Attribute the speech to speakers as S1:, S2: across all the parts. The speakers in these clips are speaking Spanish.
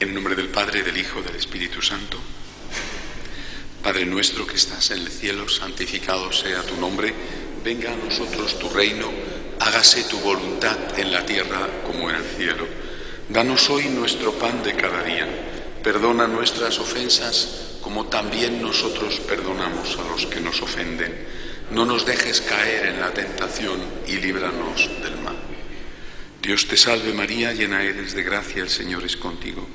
S1: En el nombre del Padre, del Hijo, del Espíritu Santo. Padre nuestro que estás en el cielo, santificado sea tu nombre. Venga a nosotros tu reino, hágase tu voluntad en la tierra como en el cielo. Danos hoy nuestro pan de cada día. Perdona nuestras ofensas como también nosotros perdonamos a los que nos ofenden. No nos dejes caer en la tentación y líbranos del mal. Dios te salve María, llena eres de gracia, el Señor es contigo.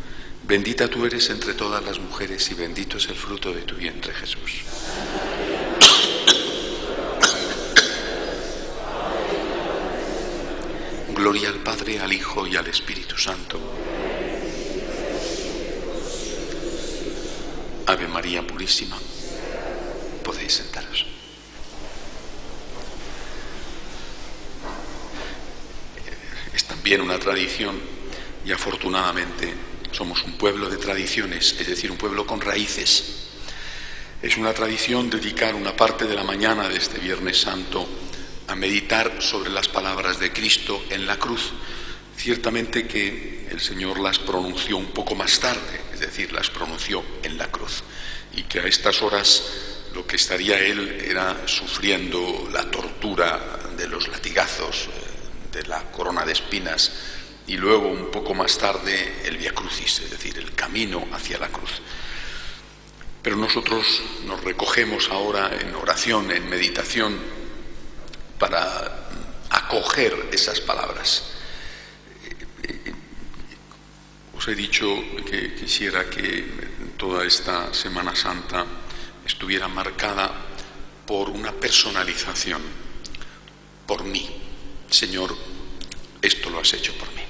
S1: Bendita tú eres entre todas las mujeres y bendito es el fruto de tu vientre, Jesús. Gloria al Padre, al Hijo y al Espíritu Santo. Ave María Purísima. Podéis sentaros. Es también una tradición y afortunadamente somos un pueblo de tradiciones, es decir, un pueblo con raíces. Es una tradición dedicar una parte de la mañana de este Viernes Santo a meditar sobre las palabras de Cristo en la cruz. Ciertamente que el Señor las pronunció un poco más tarde, es decir, las pronunció en la cruz, y que a estas horas lo que estaría Él era sufriendo la tortura de los latigazos, de la corona de espinas, y luego un poco más tarde el Vía Crucis, es decir, el camino hacia la cruz. Pero nosotros nos recogemos ahora en oración, en meditación, para acoger esas palabras. Os he dicho que quisiera que toda esta Semana Santa estuviera marcada por una personalización, por mí. Señor, esto lo has hecho por mí.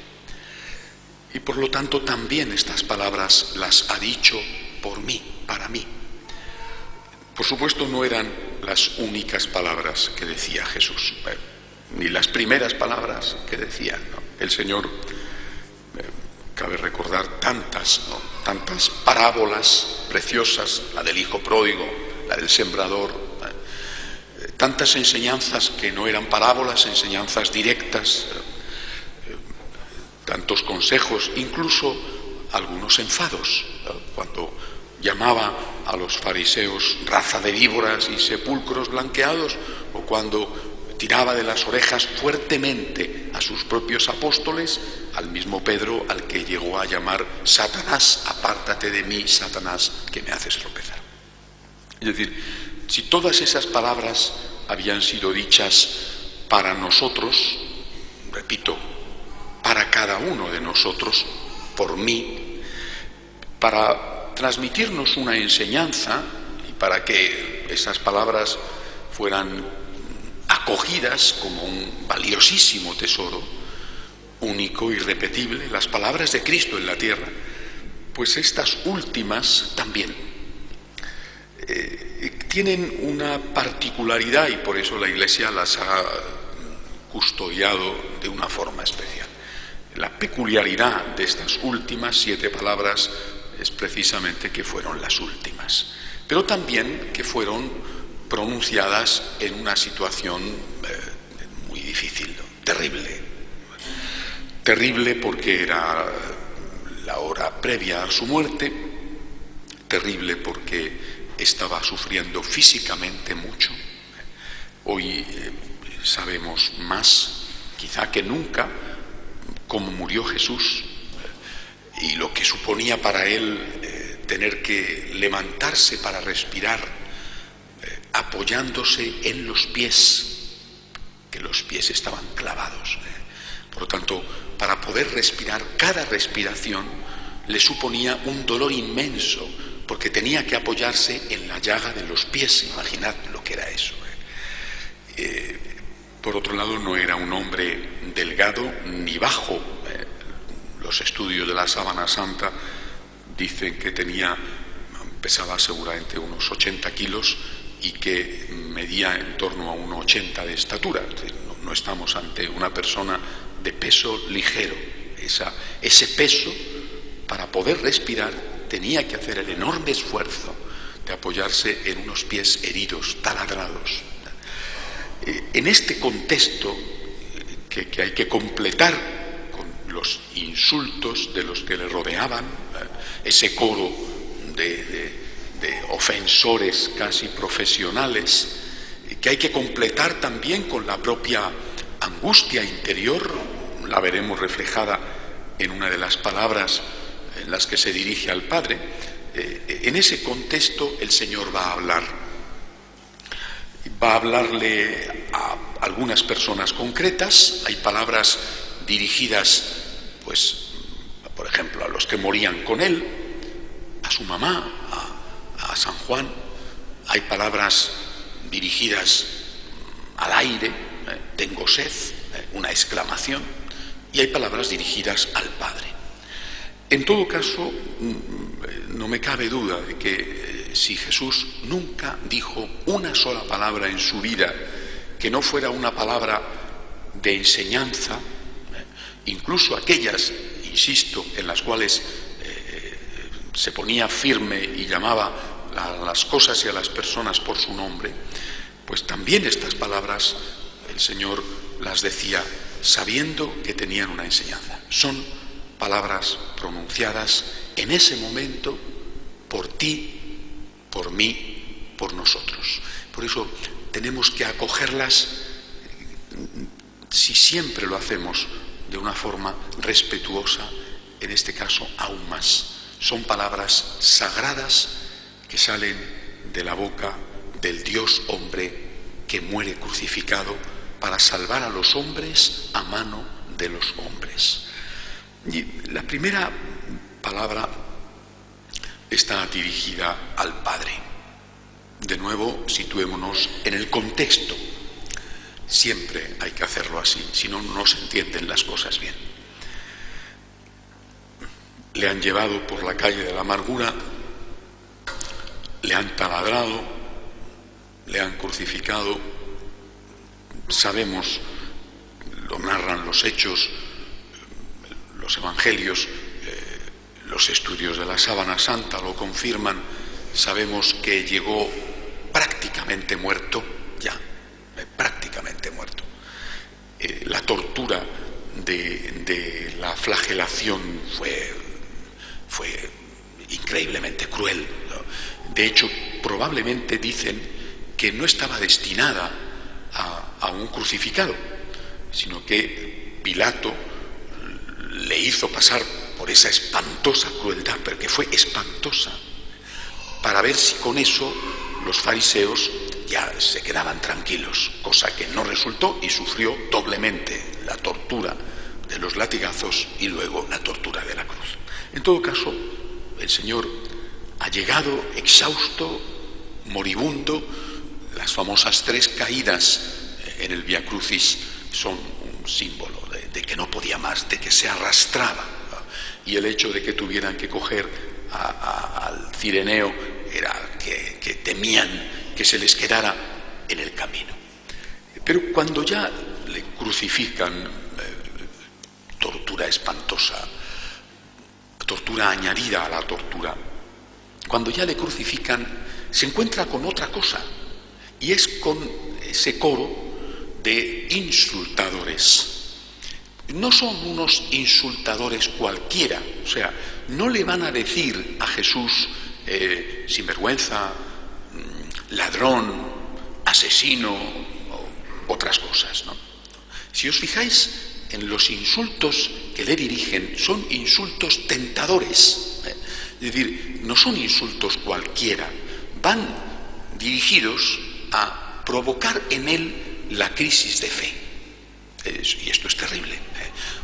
S1: Y por lo tanto también estas palabras las ha dicho por mí, para mí. Por supuesto no eran las únicas palabras que decía Jesús, ni las primeras palabras que decía, ¿no? El Señor, cabe recordar tantas parábolas preciosas, la del hijo pródigo, la del sembrador, tantas enseñanzas que no eran parábolas, enseñanzas directas, tantos consejos, incluso algunos enfados, ¿no? Cuando llamaba a los fariseos raza de víboras y sepulcros blanqueados, o cuando tiraba de las orejas fuertemente a sus propios apóstoles, al mismo Pedro, al que llegó a llamar Satanás, apártate de mí, Satanás, que me haces tropezar. Es decir, si todas esas palabras habían sido dichas para nosotros, repito, para cada uno de nosotros, por mí, para transmitirnos una enseñanza y para que esas palabras fueran acogidas como un valiosísimo tesoro, único, irrepetible, las palabras de Cristo en la tierra, pues estas últimas también tienen una particularidad y por eso la Iglesia las ha custodiado de una forma especial. La peculiaridad de estas últimas 7 palabras es precisamente que fueron las últimas, pero también que fueron pronunciadas en una situación muy difícil, terrible porque era la hora previa a su muerte, terrible porque estaba sufriendo físicamente mucho. Hoy sabemos más, quizá que nunca, cómo murió Jesús y lo que suponía para él tener que levantarse para respirar, apoyándose en los pies, que los pies estaban clavados. Por lo tanto, para poder respirar, cada respiración le suponía un dolor inmenso, porque tenía que apoyarse en la llaga de los pies. Imaginad lo que era eso. Por otro lado, no era un hombre delgado ni bajo. Los estudios de la Sábana Santa dicen que pesaba seguramente unos 80 kilos y que medía en torno a 1,80 de estatura. No estamos ante una persona de peso ligero. Ese peso, para poder respirar, tenía que hacer el enorme esfuerzo de apoyarse en unos pies heridos, taladrados. En este contexto que hay que completar con los insultos de los que le rodeaban, ese coro de ofensores casi profesionales, que hay que completar también con la propia angustia interior. La veremos reflejada en una de las palabras en las que se dirige al Padre. En ese contexto el Señor va a hablarle a algunas personas concretas. Hay palabras dirigidas, pues, por ejemplo, a los que morían con él, a su mamá, a San Juan. Hay palabras dirigidas al aire, tengo sed, una exclamación, y hay palabras dirigidas al Padre. En todo caso, no me cabe duda de que si Jesús nunca dijo una sola palabra en su vida que no fuera una palabra de enseñanza, incluso aquellas, insisto, en las cuales se ponía firme y llamaba a las cosas y a las personas por su nombre, pues también estas palabras el Señor las decía sabiendo que tenían una enseñanza. Son palabras pronunciadas en ese momento por ti, por mí, por nosotros. Por eso tenemos que acogerlas, si siempre lo hacemos de una forma respetuosa, en este caso aún más. Son palabras sagradas que salen de la boca del Dios hombre que muere crucificado para salvar a los hombres a mano de los hombres. Y la primera palabra está dirigida al Padre. De nuevo, situémonos en el contexto. Siempre hay que hacerlo así, si no, no se entienden las cosas bien. Le han llevado por la calle de la amargura, le han taladrado, le han crucificado. Sabemos, lo narran los hechos, los evangelios, los estudios de la Sábana Santa lo confirman. Sabemos que llegó prácticamente muerto, prácticamente muerto. La tortura de la flagelación fue increíblemente cruel, ¿no? De hecho, probablemente dicen que no estaba destinada a un crucificado, sino que Pilato le hizo pasar por esa espantosa crueldad, pero que fue espantosa, para ver si con eso los fariseos ya se quedaban tranquilos, cosa que no resultó, y sufrió doblemente la tortura de los latigazos y luego la tortura de la cruz. En todo caso, el Señor ha llegado exhausto, moribundo. Las famosas 3 caídas en el Vía Crucis son un símbolo de que no podía más, de que se arrastraba, ¿no? Y el hecho de que tuvieran que coger al Cireneo era que temían que se les quedara en el camino. Pero cuando ya le crucifican, tortura espantosa, tortura añadida a la tortura, cuando ya le crucifican, se encuentra con otra cosa, y es con ese coro de insultadores. No son unos insultadores cualquiera, o sea, no le van a decir a Jesús sinvergüenza, ladrón, asesino o otras cosas, ¿no? Si os fijáis en los insultos que le dirigen, son insultos tentadores, es decir, no son insultos cualquiera, van dirigidos a provocar en él la crisis de fe. Y esto es terrible,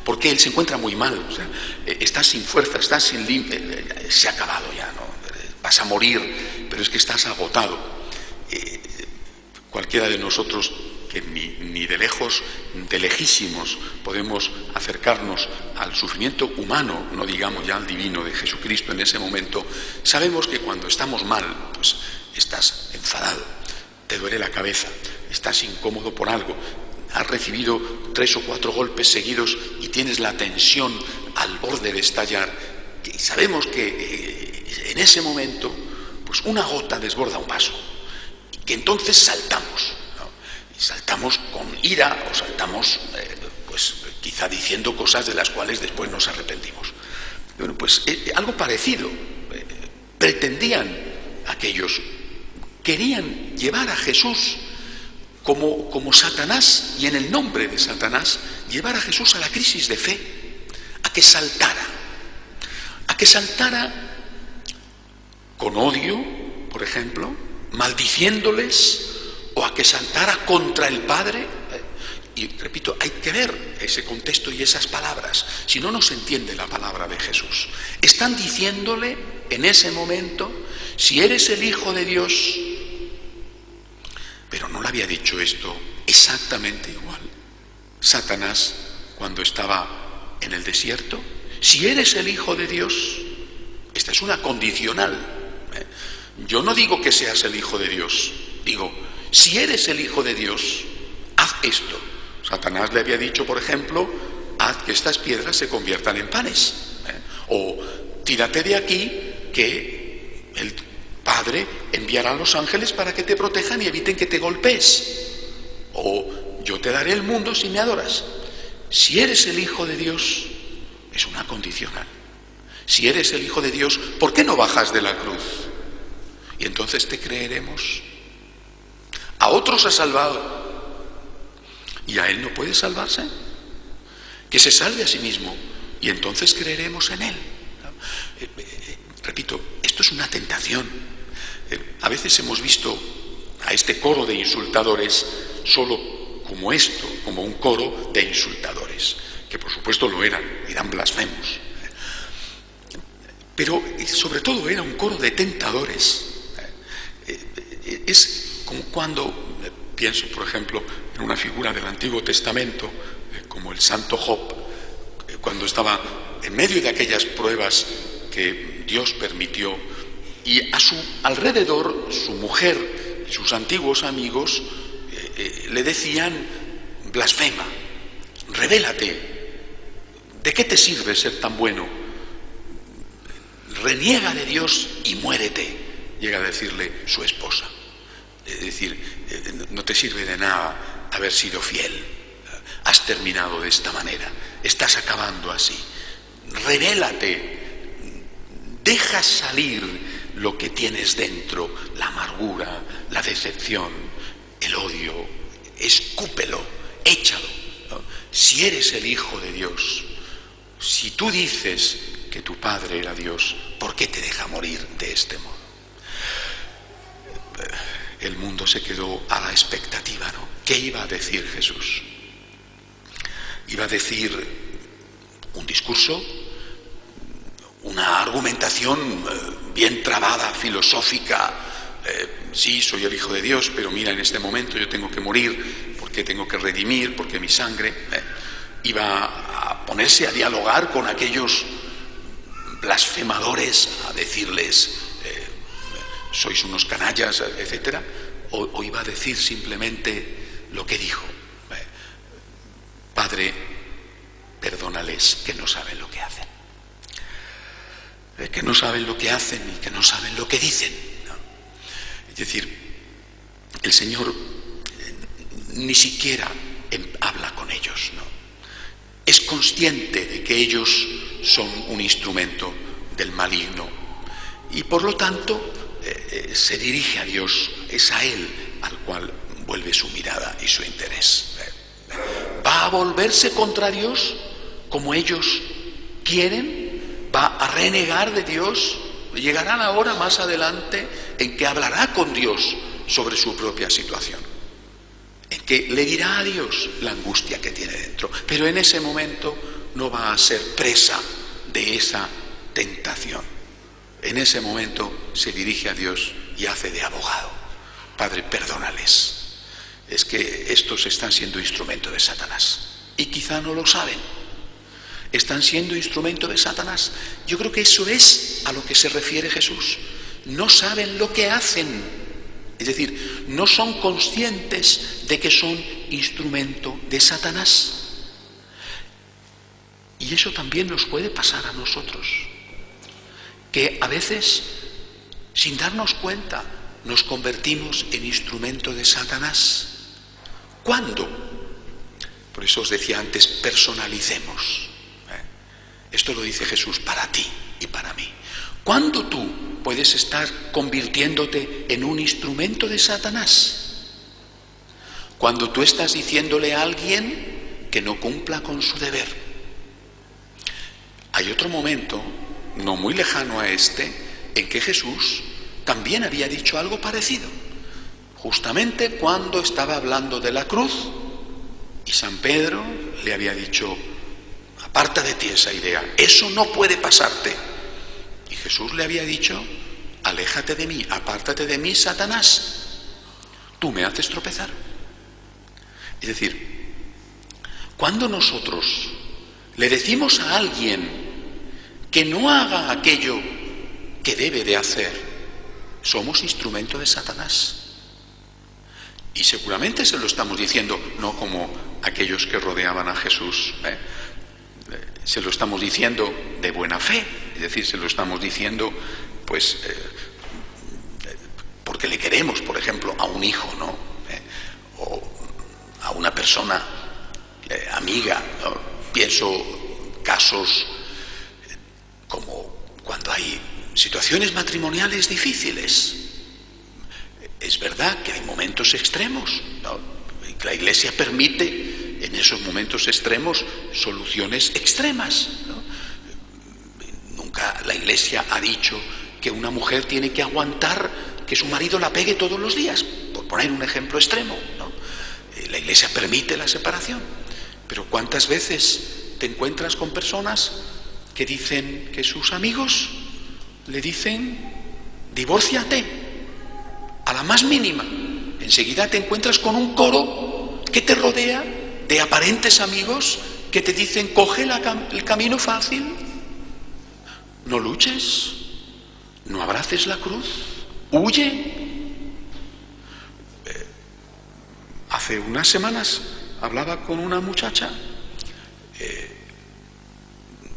S1: porque él se encuentra muy mal, o sea, está sin fuerza, está sin se ha acabado ya, ¿no? Vas a morir, pero es que estás agotado. Cualquiera de nosotros que ni de lejos, de lejísimos, podemos acercarnos al sufrimiento humano, no digamos ya al divino de Jesucristo en ese momento, sabemos que cuando estamos mal, pues estás enfadado, te duele la cabeza, estás incómodo por algo, has recibido 3 o 4 golpes seguidos y tienes la tensión al borde de estallar. Y sabemos que en ese momento, pues una gota desborda un vaso, que entonces saltamos, ¿no? Y saltamos con ira o saltamos, pues quizá diciendo cosas de las cuales después nos arrepentimos. Bueno, pues algo parecido pretendían aquellos. Querían llevar a Jesús como Satanás, y en el nombre de Satanás, llevar a Jesús a la crisis de fe, a que saltara con odio, por ejemplo, maldiciéndoles, o a que saltara contra el Padre. Y repito, hay que ver ese contexto y esas palabras, si no, no se entiende la palabra de Jesús. Están diciéndole en ese momento: si eres el Hijo de Dios. Pero no le había dicho esto exactamente igual Satanás cuando estaba en el desierto. Si eres el Hijo de Dios. Esta es una condicional. Yo no digo que seas el Hijo de Dios, digo, si eres el Hijo de Dios, haz esto. Satanás le había dicho, por ejemplo, haz que estas piedras se conviertan en panes, o tírate de aquí, que el Padre enviará a los ángeles para que te protejan y eviten que te golpees, o yo te daré el mundo si me adoras. Si eres el Hijo de Dios, es una condicional. Si eres el Hijo de Dios, ¿por qué no bajas de la cruz? Y entonces te creeremos. A otros ha salvado, y a él no puede salvarse. Que se salve a sí mismo, y entonces creeremos en él. Repito, esto es una tentación. A veces hemos visto a este coro de insultadores solo como esto, como un coro de insultadores, que por supuesto lo eran blasfemos. Pero sobre todo era un coro de tentadores. Es como cuando pienso, por ejemplo, en una figura del Antiguo Testamento, como el santo Job, cuando estaba en medio de aquellas pruebas que Dios permitió, y a su alrededor su mujer y sus antiguos amigos le decían: blasfema, rebélate, ¿de qué te sirve ser tan bueno? Reniega de Dios y muérete, llega a decirle su esposa. Es decir, no te sirve de nada haber sido fiel, has terminado de esta manera, estás acabando así. Revélate, deja salir lo que tienes dentro, la amargura, la decepción, el odio, escúpelo, échalo, ¿no? Si eres el Hijo de Dios, si tú dices que tu Padre era Dios, ¿por qué te deja morir de este modo? El mundo se quedó a la expectativa, ¿no? ¿Qué iba a decir Jesús? Iba a decir un discurso, una argumentación bien trabada, filosófica. Sí, soy el Hijo de Dios, pero mira, en este momento yo tengo que morir, porque tengo que redimir, porque mi sangre. Iba a ponerse a dialogar con aquellos blasfemadores, a decirles: sois unos canallas, etcétera, o iba a decir simplemente lo que dijo: Padre, perdónales, que no saben lo que hacen. Que no saben lo que hacen y que no saben lo que dicen, ¿no? Es decir, el Señor ni siquiera habla con ellos, ¿no? Es consciente de que ellos son un instrumento del maligno y por lo tanto se dirige a Dios, es a Él al cual vuelve su mirada y su interés. ¿Va a volverse contra Dios como ellos quieren? ¿Va a renegar de Dios? Llegará la hora más adelante en que hablará con Dios sobre su propia situación, en que le dirá a Dios la angustia que tiene dentro, pero en ese momento no va a ser presa de esa tentación. En ese momento se dirige a Dios y hace de abogado. Padre, perdónales. Es que estos están siendo instrumento de Satanás y quizá no lo saben. Están siendo instrumento de Satanás. Yo creo que eso es a lo que se refiere Jesús. No saben lo que hacen. Es decir, no son conscientes de que son instrumento de Satanás. Y eso también nos puede pasar a nosotros, que a veces, sin darnos cuenta, nos convertimos en instrumento de Satanás. ¿Cuándo? Por eso os decía antes, personalicemos. Esto lo dice Jesús para ti y para mí. ¿Cuándo tú puedes estar convirtiéndote en un instrumento de Satanás? Cuando tú estás diciéndole a alguien que no cumpla con su deber. Hay otro momento, no muy lejano a este, en que Jesús también había dicho algo parecido. Justamente cuando estaba hablando de la cruz, y San Pedro le había dicho: aparta de ti esa idea, eso no puede pasarte. Y Jesús le había dicho: aléjate de mí, apártate de mí, Satanás, tú me haces tropezar. Es decir, cuando nosotros le decimos a alguien que no haga aquello que debe de hacer, somos instrumento de Satanás. Y seguramente se lo estamos diciendo, no como aquellos que rodeaban a Jesús, se lo estamos diciendo de buena fe, es decir, se lo estamos diciendo pues porque le queremos, por ejemplo, a un hijo, ¿no? O a una persona amiga, ¿no? Pienso casos como cuando hay situaciones matrimoniales difíciles. Es verdad que hay momentos extremos, ¿no? La Iglesia permite en esos momentos extremos soluciones extremas, ¿no? Nunca la Iglesia ha dicho que una mujer tiene que aguantar que su marido la pegue todos los días, por poner un ejemplo extremo, ¿no? La Iglesia permite la separación, pero ¿cuántas veces te encuentras con personas que dicen que sus amigos le dicen: divórciate? A la más mínima, enseguida te encuentras con un coro que te rodea de aparentes amigos que te dicen: coge el camino fácil, no luches, no abraces la cruz, huye. Hace unas semanas hablaba con una muchacha,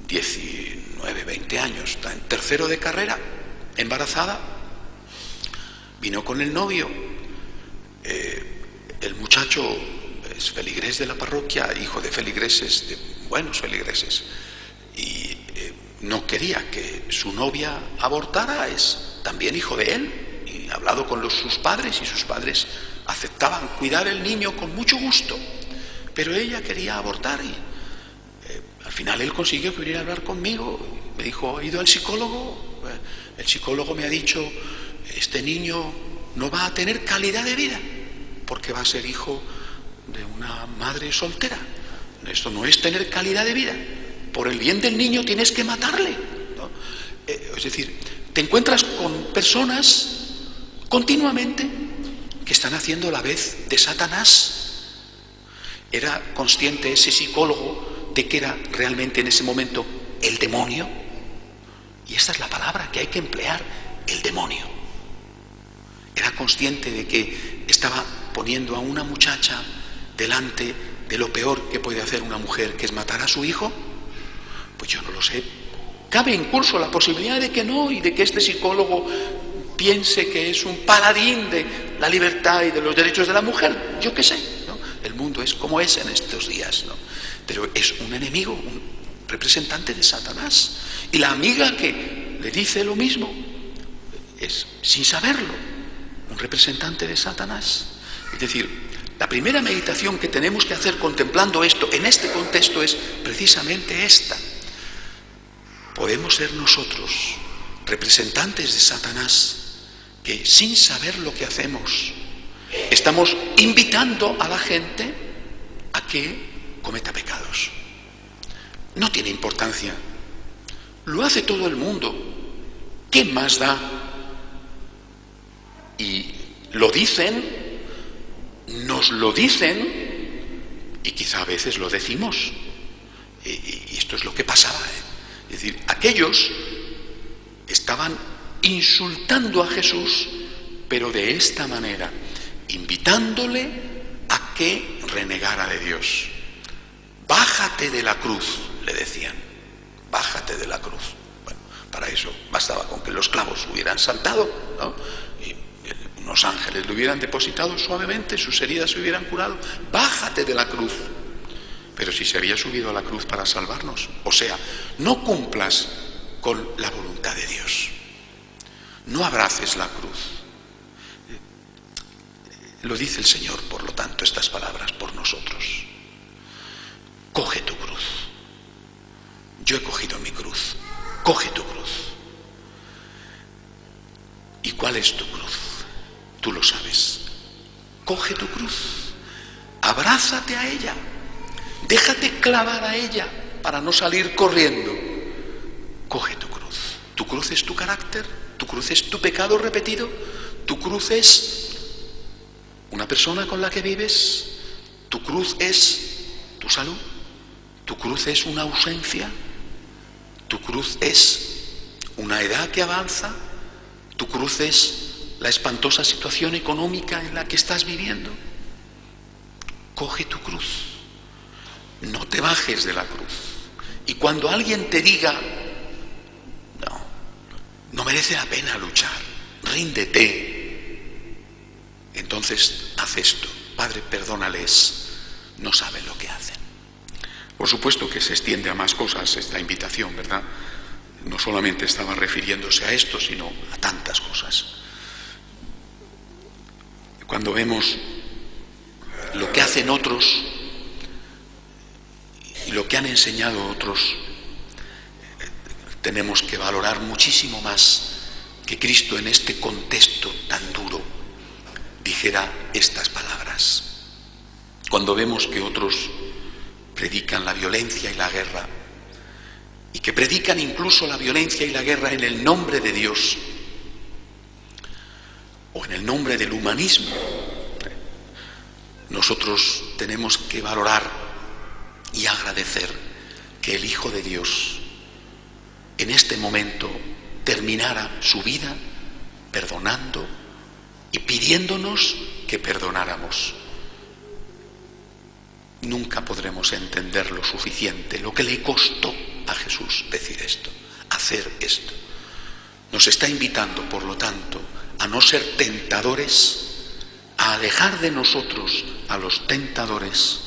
S1: 19, 20 años, está en tercero de carrera, embarazada. Vino con el novio, el muchacho es feligrés de la parroquia, hijo de feligreses, de buenos feligreses, y no quería que su novia abortara, es también hijo de él, y ha hablado con sus padres, y sus padres aceptaban cuidar el niño con mucho gusto, pero ella quería abortar, y al final él consiguió que viniera a hablar conmigo, me dijo: he ido al psicólogo, el psicólogo me ha dicho: este niño no va a tener calidad de vida porque va a ser hijo de una madre soltera. Esto no es tener calidad de vida. Por el bien del niño tienes que matarle, ¿no? Es decir, te encuentras con personas continuamente que están haciendo la vez de Satanás. ¿Era consciente ese psicólogo de que era realmente en ese momento el demonio? Y esta es la palabra que hay que emplear: el demonio. Era consciente de que estaba poniendo a una muchacha delante de lo peor que puede hacer una mujer, que es matar a su hijo. Pues yo no lo sé. Cabe incluso la posibilidad de que no, y de que este psicólogo piense que es un paladín de la libertad y de los derechos de la mujer. Yo qué sé, ¿no? El mundo es como es en estos días, ¿no? Pero es un enemigo, un representante de Satanás. Y la amiga que le dice lo mismo es, sin saberlo, un representante de Satanás. Es decir, la primera meditación que tenemos que hacer contemplando esto en este contexto es precisamente esta. Podemos ser nosotros representantes de Satanás que, sin saber lo que hacemos, estamos invitando a la gente a que cometa pecados. No tiene importancia, lo hace todo el mundo, ¿qué más da? Y lo dicen, nos lo dicen, y quizá a veces lo decimos. Y esto es lo que pasaba, Es decir, aquellos estaban insultando a Jesús, pero de esta manera, invitándole a que renegara de Dios. Bájate de la cruz, le decían, bájate de la cruz. Bueno, para eso bastaba con que los clavos hubieran saltado, ¿no? Y unos ángeles le hubieran depositado suavemente, sus heridas se hubieran curado. Bájate de la cruz. pero si se había subido a la cruz para salvarnos. O sea, no cumplas con la voluntad de Dios. No abraces la cruz. Lo dice el Señor, por lo tanto, estas palabras por nosotros. Coge tu cruz. Yo he cogido mi cruz. Coge tu cruz. ¿Y cuál es tu cruz? Tú lo sabes. Coge tu cruz. Abrázate a ella. Déjate clavar a ella para no salir corriendo. Coge tu cruz. Tu cruz es tu carácter. Tu cruz es tu pecado repetido. Tu cruz es una persona con la que vives. Tu cruz es tu salud. Tu cruz es una ausencia. Tu cruz es una edad que avanza. Tu cruz es la espantosa situación económica en la que estás viviendo. Coge tu cruz. No te bajes de la cruz. Y cuando alguien te diga, no merece la pena luchar, ríndete, entonces haz esto. Padre, perdónales, no saben lo que hacen. Por supuesto que se extiende a más cosas esta invitación, ¿verdad? No solamente estaba refiriéndose a esto, sino a tantas cosas. Cuando vemos lo que hacen otros y lo que han enseñado otros, tenemos que valorar muchísimo más que Cristo en este contexto tan duro dijera estas palabras. Cuando vemos que otros predican la violencia y la guerra, y que predican incluso la violencia y la guerra en el nombre de Dios o en el nombre del humanismo, nosotros tenemos que valorar y agradecer que el Hijo de Dios en este momento terminara su vida perdonando y pidiéndonos que perdonáramos. Nunca podremos entender lo suficiente, lo que le costó a Jesús decir esto, hacer esto. Nos está invitando, por lo tanto, a no ser tentadores, a alejar de nosotros a los tentadores.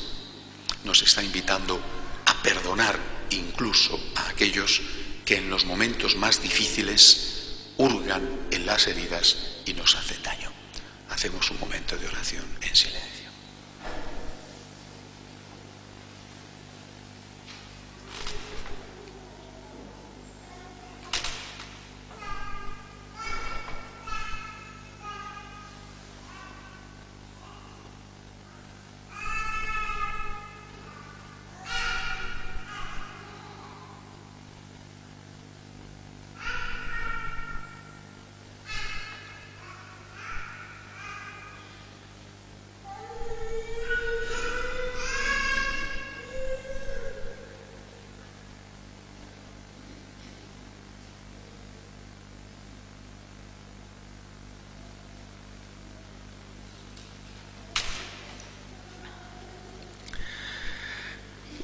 S1: Nos está invitando a perdonar incluso a aquellos que en los momentos más difíciles hurgan en las heridas y nos hacen daño. Hacemos un momento de oración en silencio.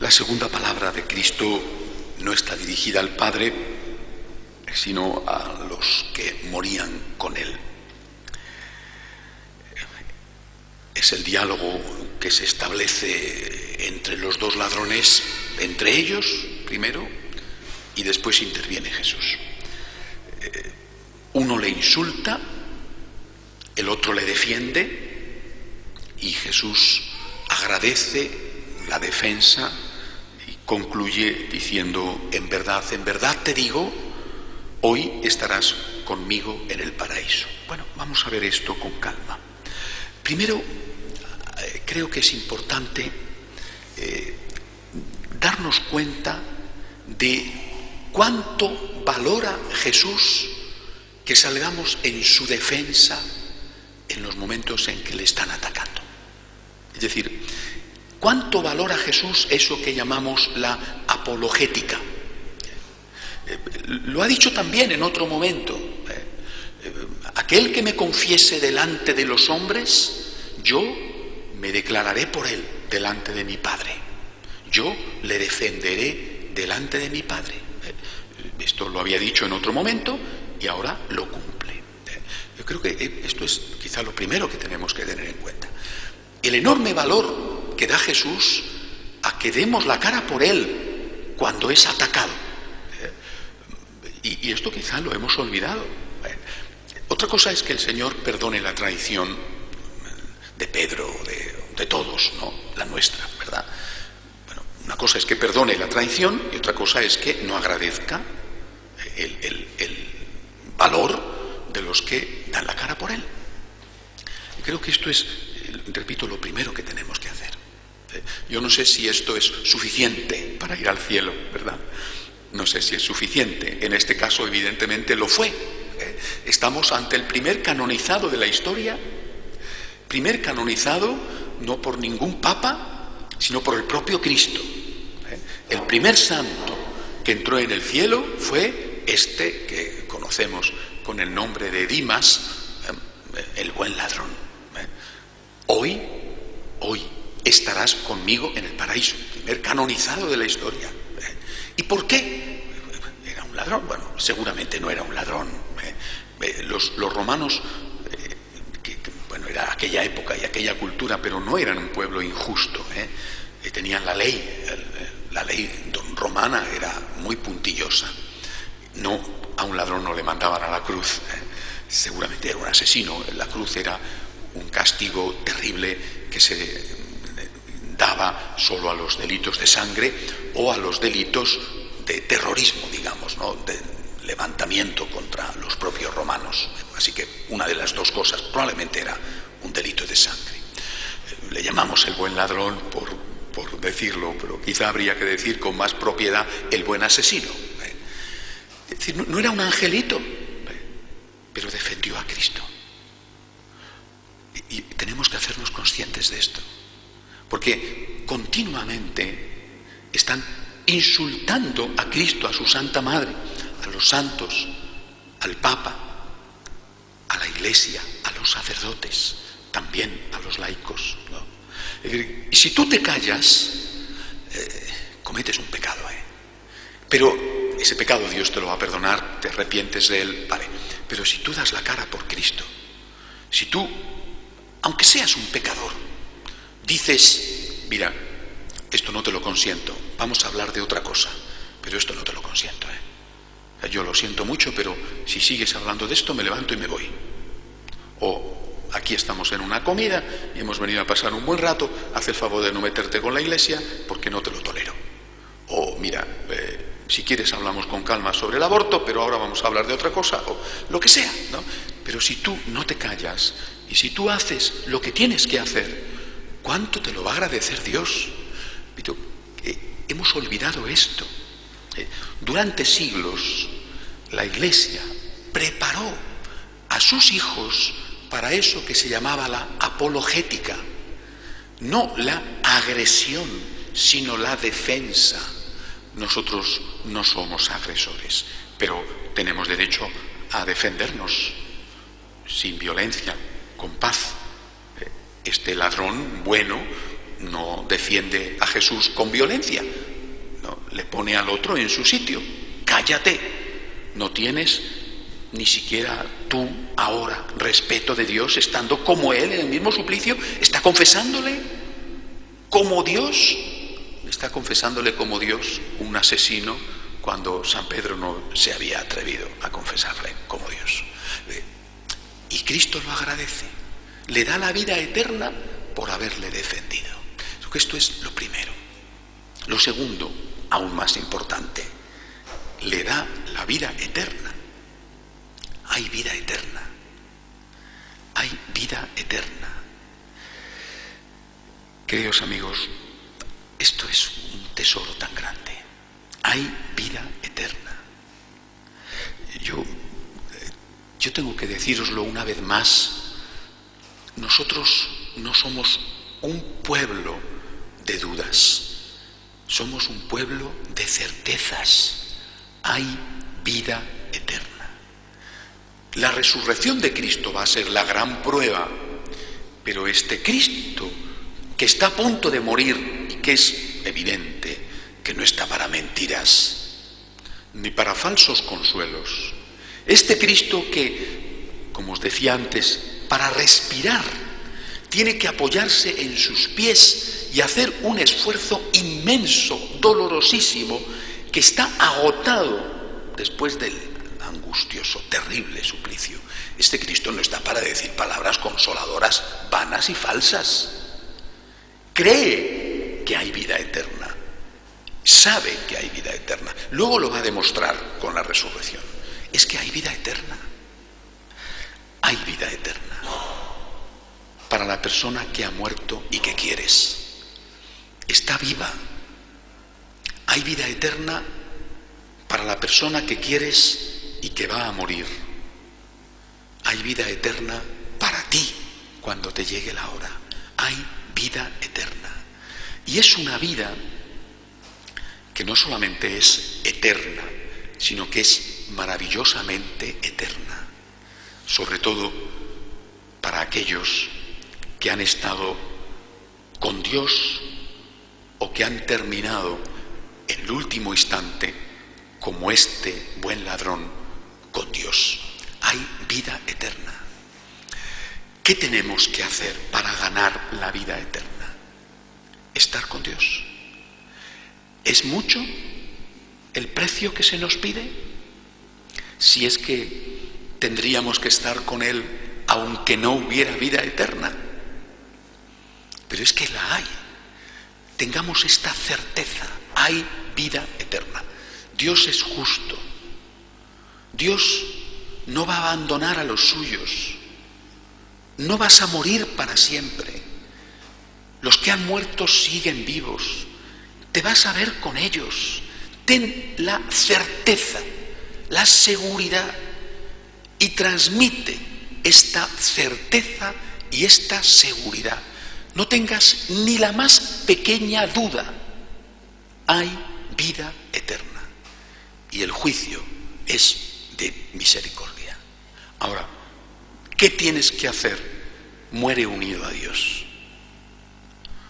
S1: La segunda palabra de Cristo no está dirigida al Padre, sino a los que morían con Él. Es el diálogo que se establece entre los dos ladrones, entre ellos primero, y después interviene Jesús. Uno le insulta, el otro le defiende, y Jesús agradece la defensa y concluye diciendo: en verdad te digo, hoy estarás conmigo en el paraíso. Bueno, vamos a ver esto con calma. Primero, creo que es importante darnos cuenta de cuánto valora Jesús que salgamos en su defensa en los momentos en que le están atacando. Es decir, ¿cuánto valora Jesús eso que llamamos la apologética? Lo ha dicho también en otro momento. Aquel que me confiese delante de los hombres, yo me declararé por él delante de mi Padre. Yo le defenderé delante de mi Padre. Esto lo había dicho en otro momento y ahora lo cumple. Yo creo que esto es quizá lo primero que tenemos que tener en cuenta. El enorme valor que da Jesús a a que demos la cara por Él cuando es atacado. Y esto quizá lo hemos olvidado. Otra cosa es que el Señor perdone la traición de Pedro, de todos, ¿no? La nuestra, ¿verdad? Bueno, una cosa es que perdone la traición y otra cosa es que no agradezca el valor de los que dan la cara por Él. Y creo que esto es, repito, lo primero que tenemos que hacer. Yo no sé si esto es suficiente para ir al cielo, ¿verdad? No sé si es suficiente. En este caso, evidentemente, lo fue. Estamos ante el primer canonizado de la historia, primer canonizado no por ningún papa, sino por el propio Cristo. El primer santo que entró en el cielo fue este que conocemos con el nombre de Dimas, el buen ladrón. Hoy estarás conmigo en el paraíso, primer canonizado de la historia. ¿Y por qué? ¿Era un ladrón? Bueno, seguramente no era un ladrón. Los romanos, bueno, era aquella época y aquella cultura, pero no eran un pueblo injusto. Tenían la ley romana era muy puntillosa. No, a un ladrón no le mandaban a la cruz. Seguramente era un asesino. La cruz era un castigo terrible que se daba solo a los delitos de sangre o a los delitos de terrorismo, digamos, ¿no? De levantamiento contra los propios romanos. Así que una de las dos cosas probablemente era un delito de sangre. Le llamamos el buen ladrón por decirlo, pero quizá habría que decir con más propiedad el buen asesino. Es decir, no era un angelito, pero defendió a Cristo. Y tenemos que hacernos conscientes de esto, porque continuamente están insultando a Cristo, a su Santa Madre, a los santos, al Papa, a la Iglesia, a los sacerdotes, también a los laicos, ¿no? Y si tú te callas, cometes un pecado, pero ese pecado Dios te lo va a perdonar, te arrepientes de él, vale. Pero si tú das la cara por Cristo, si tú, aunque seas un pecador, dices, mira, esto no te lo consiento, vamos a hablar de otra cosa, pero esto no te lo consiento, yo lo siento mucho, pero si sigues hablando de esto me levanto y me voy. O aquí estamos en una comida y hemos venido a pasar un buen rato, haz el favor de no meterte con la Iglesia porque no te lo tolero. O mira, si quieres hablamos con calma sobre el aborto, pero ahora vamos a hablar de otra cosa, o lo que sea, ¿no? Pero si tú no te callas y si tú haces lo que tienes que hacer, ¿cuánto te lo va a agradecer Dios? Hemos olvidado esto. Durante siglos la Iglesia preparó a sus hijos para eso que se llamaba la apologética, no la agresión, sino la defensa. Nosotros no somos agresores, pero tenemos derecho a defendernos sin violencia, con paz. Este ladrón bueno no defiende a Jesús con violencia, no, le pone al otro en su sitio. Cállate, no tienes ni siquiera tú ahora respeto de Dios, estando como Él en el mismo suplicio, está confesándole como Dios, está confesándole como Dios un asesino cuando San Pedro no se había atrevido a confesarle como Dios. Y Cristo lo agradece, le da la vida eterna por haberle defendido. Esto es lo primero. Lo segundo, aún más importante, le da la vida eterna. Hay vida eterna. Hay vida eterna. Queridos amigos, esto es un tesoro tan grande. Hay vida eterna. Yo tengo que decíroslo una vez más. Nosotros no somos un pueblo de dudas. Somos un pueblo de certezas. Hay vida eterna. La resurrección de Cristo va a ser la gran prueba, pero este Cristo que está a punto de morir y que es evidente que no está para mentiras ni para falsos consuelos, este Cristo que, como os decía antes, para respirar tiene que apoyarse en sus pies y hacer un esfuerzo inmenso, dolorosísimo, que está agotado después del angustioso, terrible suplicio. Este Cristo no está para decir palabras consoladoras, vanas y falsas. Cree que hay vida eterna, sabe que hay vida eterna, luego lo va a demostrar con la resurrección. Es que hay vida eterna. Hay vida eterna para la persona que ha muerto y que quieres. Está viva. Hay vida eterna para la persona que quieres y que va a morir. Hay vida eterna para ti cuando te llegue la hora. Hay vida eterna. Y es una vida que no solamente es eterna, sino que es maravillosamente eterna. Sobre todo para aquellos que han estado con Dios o que han terminado en el último instante, como este buen ladrón, con Dios. Hay vida eterna. ¿Qué tenemos que hacer para ganar la vida eterna? Estar con Dios. ¿Es mucho el precio que se nos pide? Si es que tendríamos que estar con Él aunque no hubiera vida eterna. Pero es que la hay. Tengamos esta certeza. Hay vida eterna. Dios es justo. Dios no va a abandonar a los suyos. No vas a morir para siempre. Los que han muerto siguen vivos. Te vas a ver con ellos. Ten la certeza, la seguridad, y transmite esta certeza y esta seguridad. No tengas ni la más pequeña duda. Hay vida eterna y el juicio es de misericordia. Ahora, ¿qué tienes que hacer? Muere unido a Dios.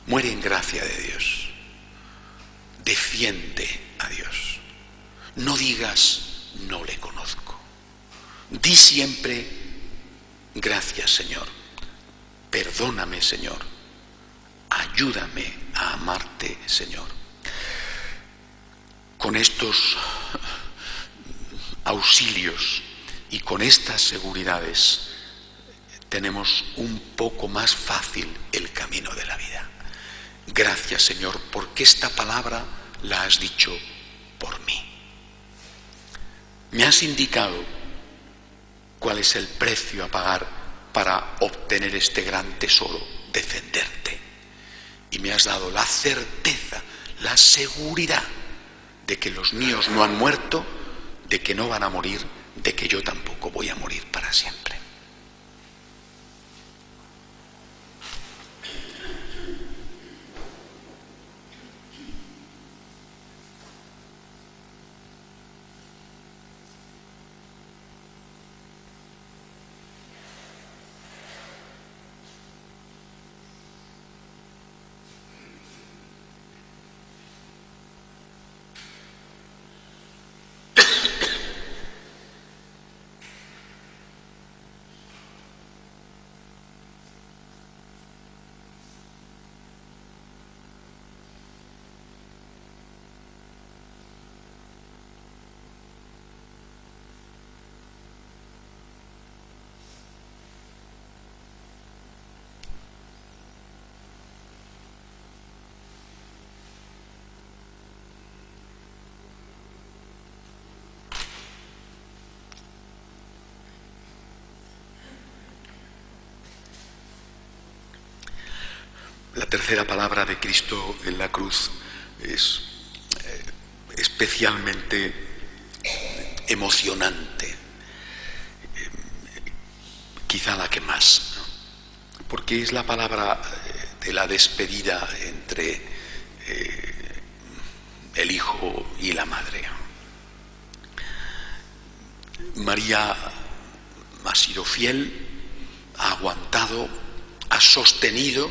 S1: Muere en gracia de Dios. Defiende a Dios. No digas, no le conozco. Di siempre, gracias Señor. Perdóname Señor. Ayúdame a amarte Señor. Con estos auxilios y con estas seguridades tenemos un poco más fácil el camino de la vida. Gracias Señor, porque esta palabra la has dicho por mí. Me has indicado cuál es el precio a pagar para obtener este gran tesoro, defenderte. Y me has dado la certeza, la seguridad de que los míos no han muerto, de que no van a morir, de que yo tampoco voy a morir para siempre. La tercera palabra de Cristo en la cruz es especialmente emocionante, quizá la que más, ¿no? Porque es la palabra de la despedida entre el hijo y la madre. María ha sido fiel, ha aguantado, ha sostenido.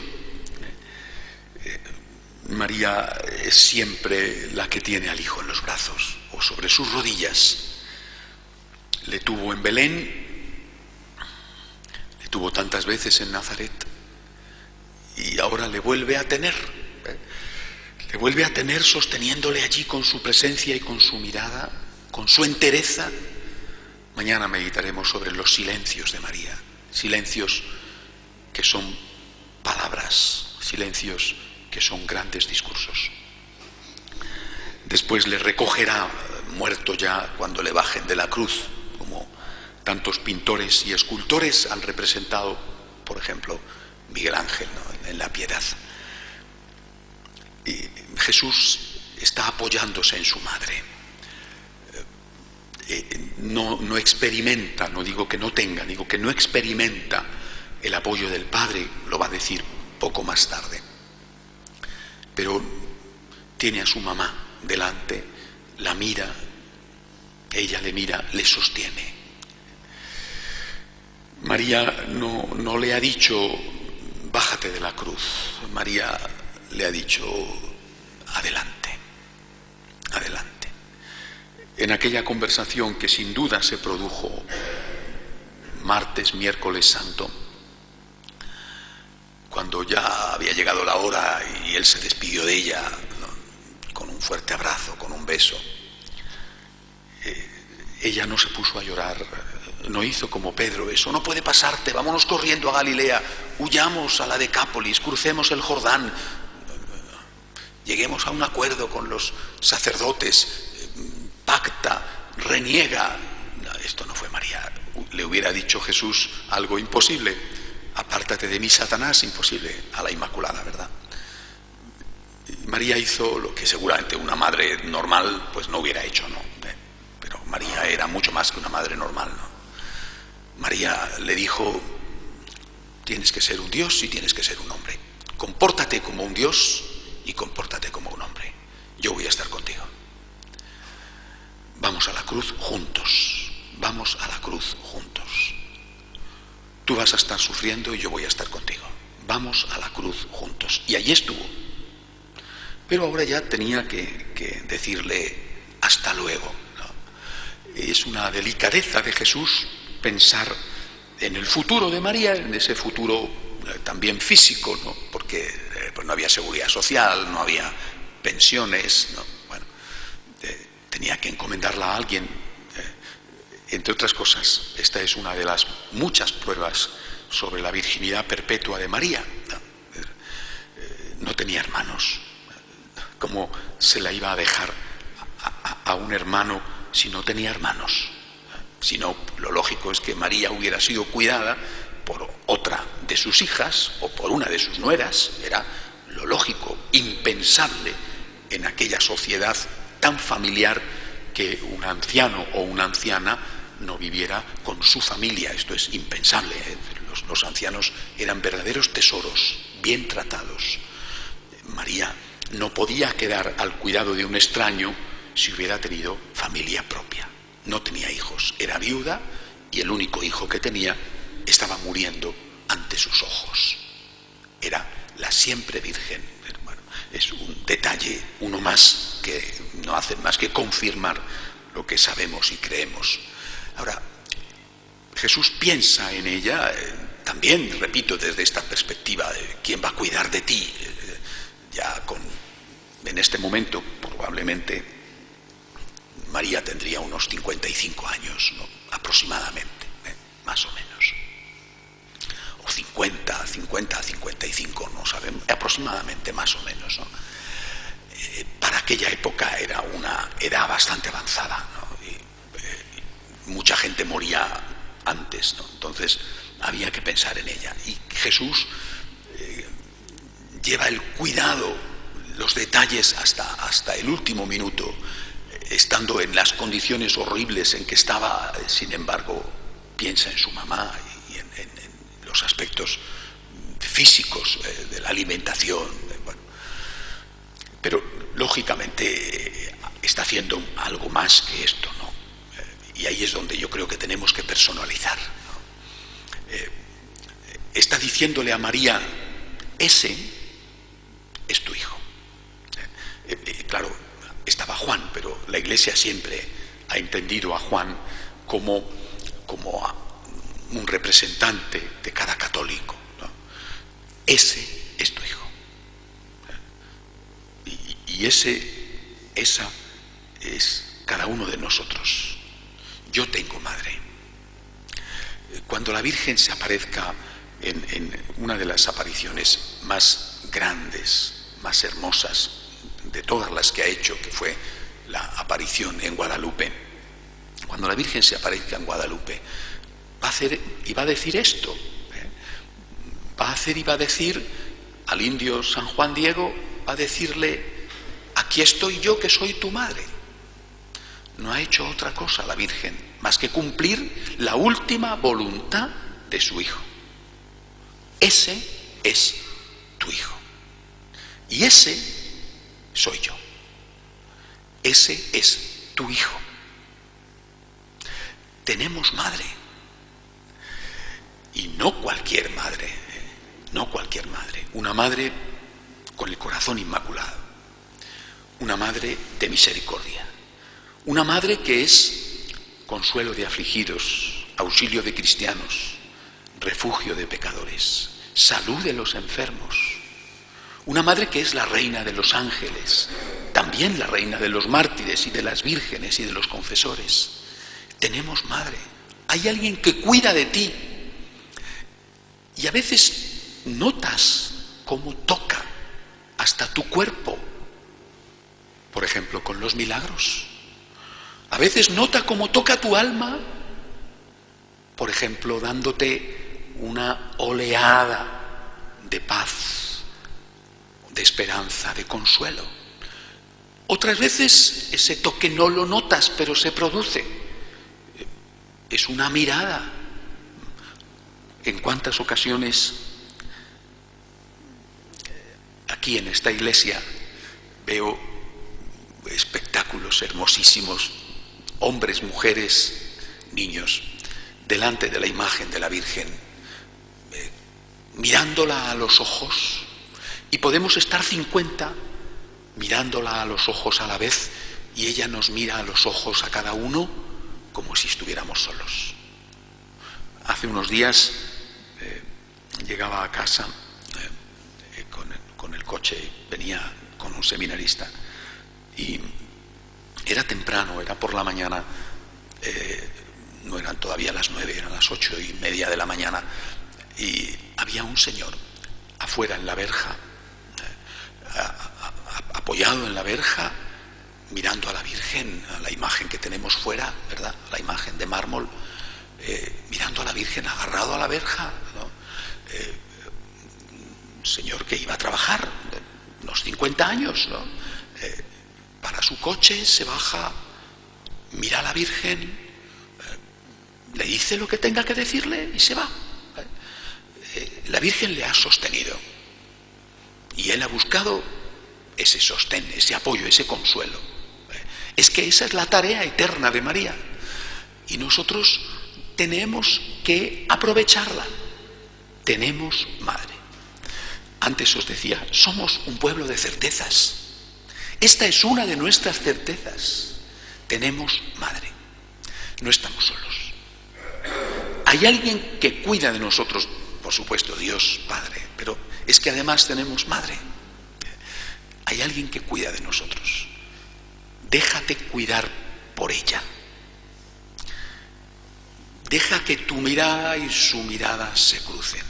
S1: María es siempre la que tiene al hijo en los brazos o sobre sus rodillas. Le tuvo en Belén, le tuvo tantas veces en Nazaret y ahora le vuelve a tener, le vuelve a tener sosteniéndole allí con su presencia y con su mirada, con su entereza. Mañana meditaremos sobre los silencios de María, silencios que son palabras, silencios que son grandes discursos. Después le recogerá muerto ya cuando le bajen de la cruz, como tantos pintores y escultores han representado, por ejemplo, Miguel Ángel, ¿no?, en La Piedad. Y Jesús está apoyándose en su madre. No experimenta, no digo que no tenga, digo que no experimenta el apoyo del Padre, lo va a decir poco más tarde. Pero tiene a su mamá delante, la mira, ella le mira, le sostiene. María no le ha dicho, bájate de la cruz. María le ha dicho, adelante, adelante. En aquella conversación que sin duda se produjo martes, miércoles santo, cuando ya había llegado la hora y él se despidió de ella, ¿no?, con un fuerte abrazo, con un beso, ella no se puso a llorar, no hizo como Pedro, eso no puede pasarte, vámonos corriendo a Galilea, huyamos a la Decápolis, crucemos el Jordán, lleguemos a un acuerdo con los sacerdotes, pacta, reniega. No, esto no fue María. Le hubiera dicho Jesús algo imposible, apártate de mí, Satanás, imposible a la Inmaculada, ¿verdad? María hizo lo que seguramente una madre normal pues no hubiera hecho, ¿no? Pero María era mucho más que una madre normal, ¿no? María le dijo, tienes que ser un Dios y tienes que ser un hombre. Compórtate como un Dios y compórtate como un hombre. Yo voy a estar contigo. Vamos a la cruz juntos. Vamos a la cruz juntos. Tú vas a estar sufriendo y yo voy a estar contigo. Vamos a la cruz juntos. Y allí estuvo. Pero ahora ya tenía que decirle hasta luego, ¿no? Es una delicadeza de Jesús pensar en el futuro de María, en ese futuro también físico, ¿no? Porque pues no había seguridad social, no había pensiones, ¿no? Bueno, tenía que encomendarla a alguien. Entre otras cosas, esta es una de las muchas pruebas sobre la virginidad perpetua de María. No tenía hermanos. ¿Cómo se la iba a dejar a un hermano si no tenía hermanos? Si no, lo lógico es que María hubiera sido cuidada por otra de sus hijas o por una de sus nueras. Era lo lógico, impensable en aquella sociedad tan familiar que un anciano o una anciana no viviera con su familia. Esto es impensable, ¿eh? Los ancianos eran verdaderos tesoros, bien tratados. María no podía quedar al cuidado de un extraño si hubiera tenido familia propia. No tenía hijos, era viuda y el único hijo que tenía estaba muriendo ante sus ojos. Era la siempre virgen. Bueno, es un detalle, uno más, que no hace más que confirmar lo que sabemos y creemos. Ahora, Jesús piensa en ella, también, repito, desde esta perspectiva de quién va a cuidar de ti, en este momento probablemente María tendría unos 55 años, ¿no?, aproximadamente, más o menos, o 50, 55, no sabemos, aproximadamente, más o menos, ¿no? Para aquella época era una edad bastante avanzada, ¿no? Y mucha gente moría antes, ¿no? Entonces había que pensar en ella. Y Jesús lleva el cuidado, los detalles hasta el último minuto, estando en las condiciones horribles en que estaba. Sin embargo, piensa en su mamá y en los aspectos físicos de la alimentación. Bueno, pero lógicamente está haciendo algo más que esto, ¿no? Y ahí es donde yo creo que tenemos que personalizar, ¿no? Está diciéndole a María, ese es tu hijo. Claro, estaba Juan, pero la Iglesia siempre ha entendido a Juan como un representante de cada católico, ¿no? Ese es tu hijo. Y esa es cada uno de nosotros. Yo tengo madre. Cuando la Virgen se aparezca en una de las apariciones más grandes, más hermosas de todas las que ha hecho, que fue la aparición en Guadalupe, cuando la Virgen se aparezca en Guadalupe, va a hacer y va a decir esto, va a hacer y va a decir al indio San Juan Diego, va a decirle: aquí estoy yo, que soy tu madre. No ha hecho otra cosa la Virgen más que cumplir la última voluntad de su Hijo. Ese es tu Hijo. Y ese soy yo. Ese es tu Hijo. Tenemos madre. Y no cualquier madre. No cualquier madre. Una madre con el corazón inmaculado. Una madre de misericordia. Una madre que es consuelo de afligidos, auxilio de cristianos, refugio de pecadores, salud de los enfermos. Una madre que es la reina de los ángeles, también la reina de los mártires y de las vírgenes y de los confesores. Tenemos madre. Hay alguien que cuida de ti. Y a veces notas cómo toca hasta tu cuerpo. Por ejemplo, con los milagros. A veces nota cómo toca tu alma, por ejemplo, dándote una oleada de paz, de esperanza, de consuelo. Otras veces ese toque no lo notas, pero se produce. Es una mirada. En cuántas ocasiones aquí en esta iglesia veo espectáculos hermosísimos, hombres, mujeres, niños, delante de la imagen de la Virgen, mirándola a los ojos, y podemos estar 50 mirándola a los ojos a la vez, y ella nos mira a los ojos a cada uno como si estuviéramos solos. Hace unos días llegaba a casa con el coche, venía con un seminarista, y era temprano, era por la mañana, no eran todavía las 9, eran las 8:30 de la mañana, y había un señor afuera en la verja, apoyado en la verja, mirando a la Virgen, a la imagen que tenemos fuera, ¿verdad? La imagen de mármol, mirando a la Virgen, agarrado a la verja, ¿no? Un señor que iba a trabajar, unos 50 años, ¿no? Para su coche, se baja, mira a la Virgen, le dice lo que tenga que decirle y se va. La Virgen le ha sostenido y él ha buscado ese sostén, ese apoyo, ese consuelo. Es que esa es la tarea eterna de María y nosotros tenemos que aprovecharla. Tenemos madre. Antes os decía, somos un pueblo de certezas. Esta es una de nuestras certezas. Tenemos madre. No estamos solos. Hay alguien que cuida de nosotros, por supuesto, Dios Padre, pero es que además tenemos madre. Hay alguien que cuida de nosotros. Déjate cuidar por ella. Deja que tu mirada y su mirada se crucen.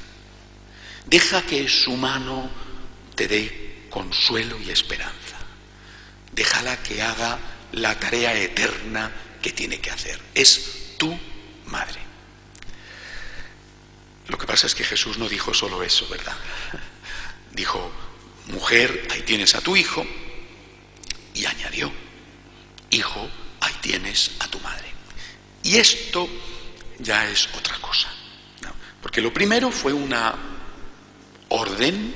S1: Deja que su mano te dé consuelo y esperanza. Déjala que haga la tarea eterna que tiene que hacer. Es tu madre. Lo que pasa es que Jesús no dijo solo eso, ¿verdad? Dijo: mujer, ahí tienes a tu hijo, y añadió: hijo, ahí tienes a tu madre. Y esto ya es otra cosa, ¿no? Porque lo primero fue una orden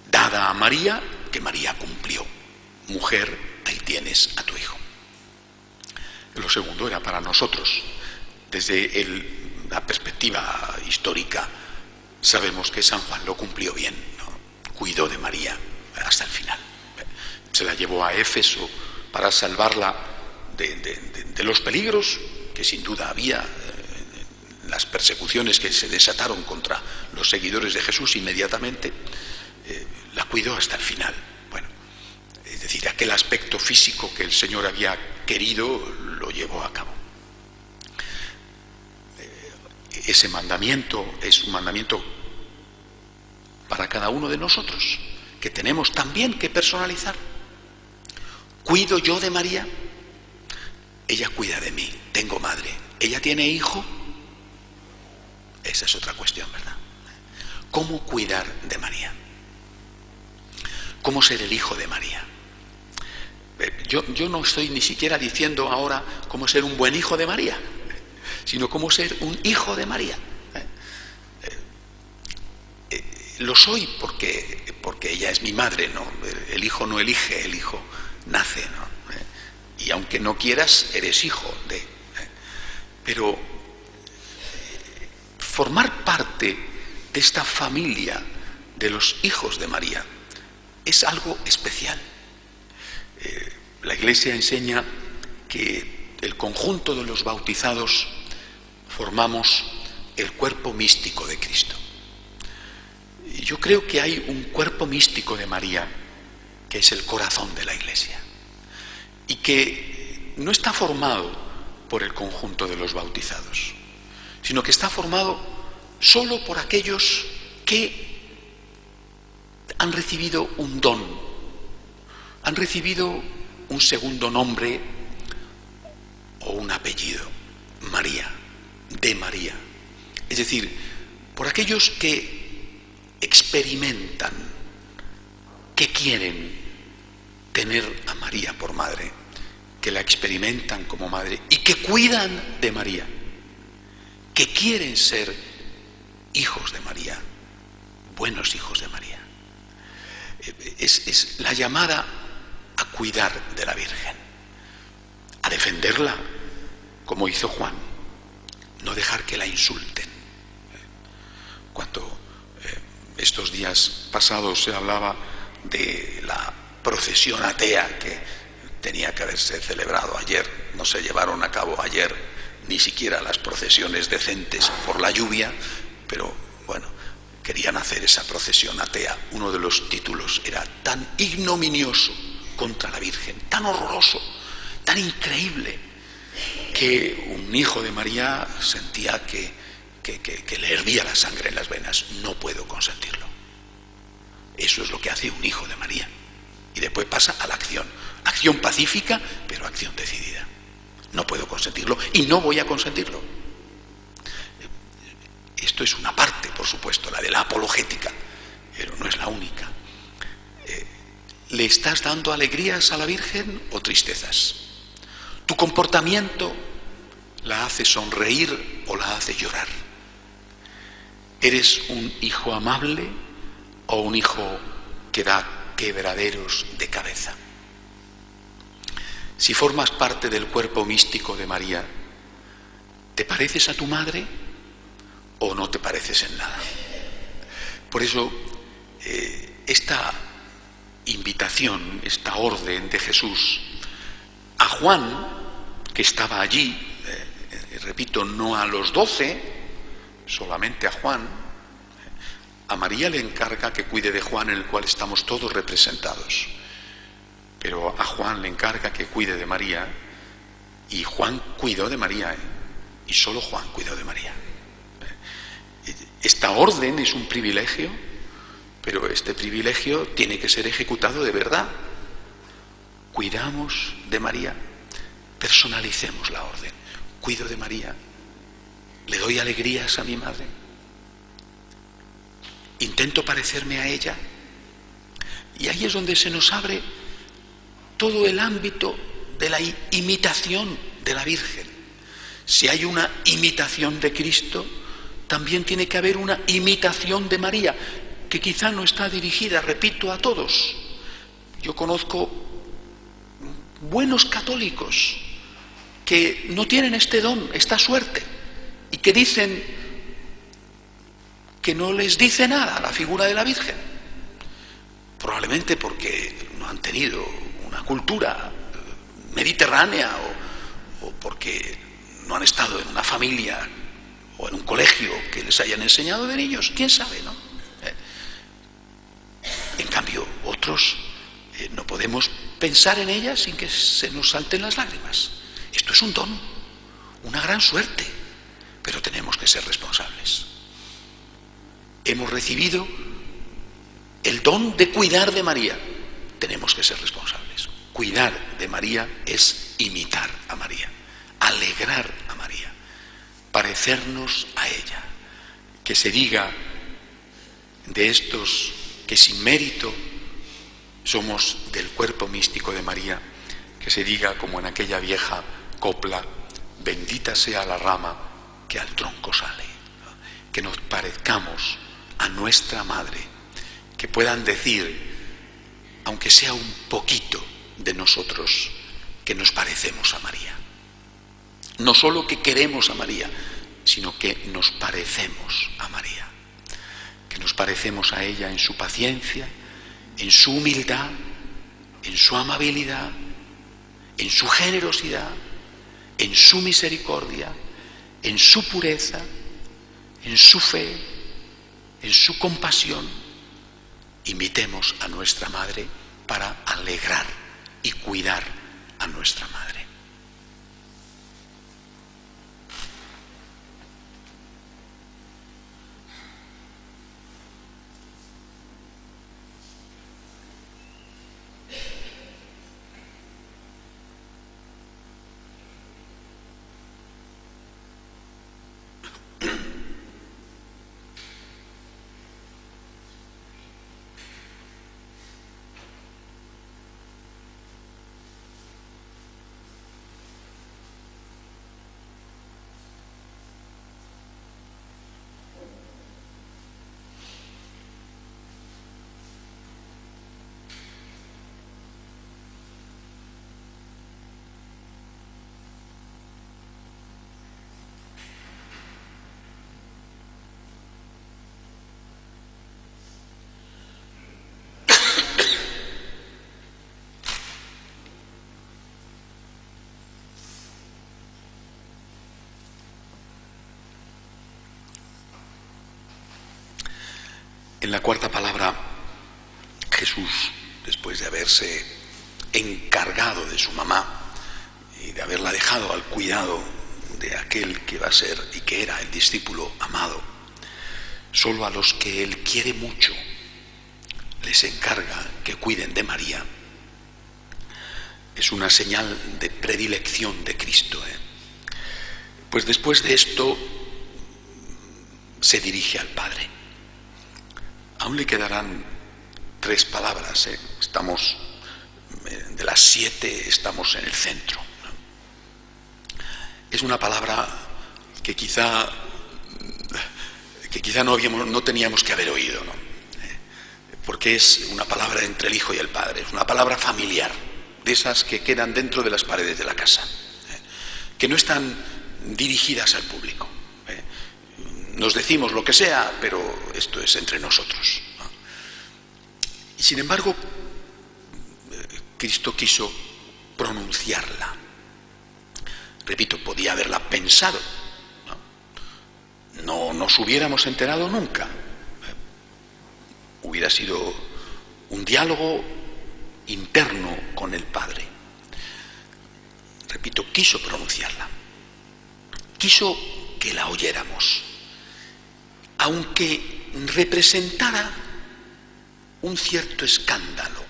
S1: dada a María, que María cumplió. Mujer, ahí tienes a tu hijo. Lo segundo era para nosotros. Desde la perspectiva histórica, sabemos que San Juan lo cumplió bien, ¿no? Cuidó de María hasta el final. Se la llevó a Éfeso para salvarla de los peligros que sin duda había, las persecuciones que se desataron contra los seguidores de Jesús inmediatamente. La cuidó hasta el final. Bueno, Es decir, aquel aspecto físico que el Señor había querido, lo llevó a cabo. Ese mandamiento es un mandamiento para cada uno de nosotros, que tenemos también que personalizar. ¿Cuido yo de María? Ella cuida de mí. Tengo madre. ¿Ella tiene hijo? Esa es otra cuestión, ¿verdad? ¿Cómo cuidar de María? ¿Cómo ser el hijo de María? Yo no estoy ni siquiera diciendo ahora cómo ser un buen hijo de María, sino cómo ser un hijo de María. Lo soy porque ella es mi madre, ¿no? El hijo no elige, el hijo nace, ¿no? Y aunque no quieras, eres hijo de. Pero formar parte de esta familia de los hijos de María es algo especial. La Iglesia enseña que el conjunto de los bautizados formamos el cuerpo místico de Cristo. Y yo creo que hay un cuerpo místico de María que es el corazón de la Iglesia y que no está formado por el conjunto de los bautizados, sino que está formado solo por aquellos que han recibido un don, han recibido un segundo nombre o un apellido, María, de María. Es decir, por aquellos que experimentan, que quieren tener a María por madre, que la experimentan como madre y que cuidan de María, que quieren ser hijos de María, buenos hijos de María. Es la llamada a cuidar de la Virgen, a defenderla como hizo Juan, no dejar que la insulten. Cuando estos días pasados se hablaba de la procesión atea que tenía que haberse celebrado ayer, no se llevaron a cabo ayer ni siquiera las procesiones decentes por la lluvia, pero bueno, querían hacer esa procesión atea. Uno de los títulos era tan ignominioso contra la Virgen, tan horroroso, tan increíble, que un hijo de María sentía que le hervía la sangre en las venas. No puedo consentirlo. Eso es lo que hace un hijo de María. Y después pasa a la acción. Acción pacífica, pero acción decidida. No puedo consentirlo y no voy a consentirlo. Esto es una parte, por supuesto, la de la apologética, pero no es la única. ¿Le estás dando alegrías a la Virgen o tristezas? ¿Tu comportamiento la hace sonreír o la hace llorar? ¿Eres un hijo amable o un hijo que da quebraderos de cabeza? Si formas parte del cuerpo místico de María, ¿te pareces a tu madre o no te pareces en nada? Por eso, esta invitación, esta orden de Jesús a Juan, que estaba allí, repito, no a los 12, solamente a Juan. A María le encarga que cuide de Juan, en el cual estamos todos representados, pero a Juan le encarga que cuide de María, y Juan cuidó de María, y solo Juan cuidó de María. Esta orden es un privilegio, pero este privilegio tiene que ser ejecutado de verdad. Cuidamos de María, personalicemos la orden. Cuido de María, le doy alegrías a mi madre, intento parecerme a ella, y ahí es donde se nos abre todo el ámbito de la imitación de la Virgen. Si hay una imitación de Cristo, también tiene que haber una imitación de María, que quizá no está dirigida, repito, a todos. Yo conozco buenos católicos que no tienen este don, esta suerte, y que dicen que no les dice nada la figura de la Virgen, probablemente porque no han tenido una cultura mediterránea o porque no han estado en una familia o en un colegio que les hayan enseñado de niños, quién sabe, ¿no? En cambio, otros no podemos pensar en ella sin que se nos salten las lágrimas. Esto es un don, una gran suerte, pero tenemos que ser responsables. Hemos recibido el don de cuidar de María, tenemos que ser responsables. Cuidar de María es imitar a María, alegrar a María, parecernos a ella. Que se diga de estos que sin mérito somos del cuerpo místico de María, que se diga como en aquella vieja copla: bendita sea la rama que al tronco sale. Que nos parezcamos a nuestra madre, que puedan decir, aunque sea un poquito de nosotros, que nos parecemos a María. No solo que queremos a María, sino que nos parecemos a María. Que nos parecemos a ella en su paciencia, en su humildad, en su amabilidad, en su generosidad, en su misericordia, en su pureza, en su fe, en su compasión. Imitemos a nuestra madre para alegrar y cuidar a nuestra madre. En la cuarta palabra, Jesús, después de haberse encargado de su mamá y de haberla dejado al cuidado de aquel que va a ser y que era el discípulo amado, solo a los que él quiere mucho les encarga que cuiden de María. Es una señal de predilección de Cristo. Pues después de esto se dirige al Padre. Aún le quedarán 3 palabras. Estamos, de las 7, estamos en el centro. Es una palabra que quizá no teníamos que haber oído, ¿no? Porque es una palabra entre el Hijo y el Padre. Es una palabra familiar, de esas que quedan dentro de las paredes de la casa, que no están dirigidas al público. Nos decimos lo que sea, pero esto es entre nosotros, ¿no? Y sin embargo, Cristo quiso pronunciarla. Repito, podía haberla pensado, ¿no? No nos hubiéramos enterado nunca. Hubiera sido un diálogo interno con el Padre. Repito, quiso pronunciarla. Quiso que la oyéramos, aunque representara un cierto escándalo,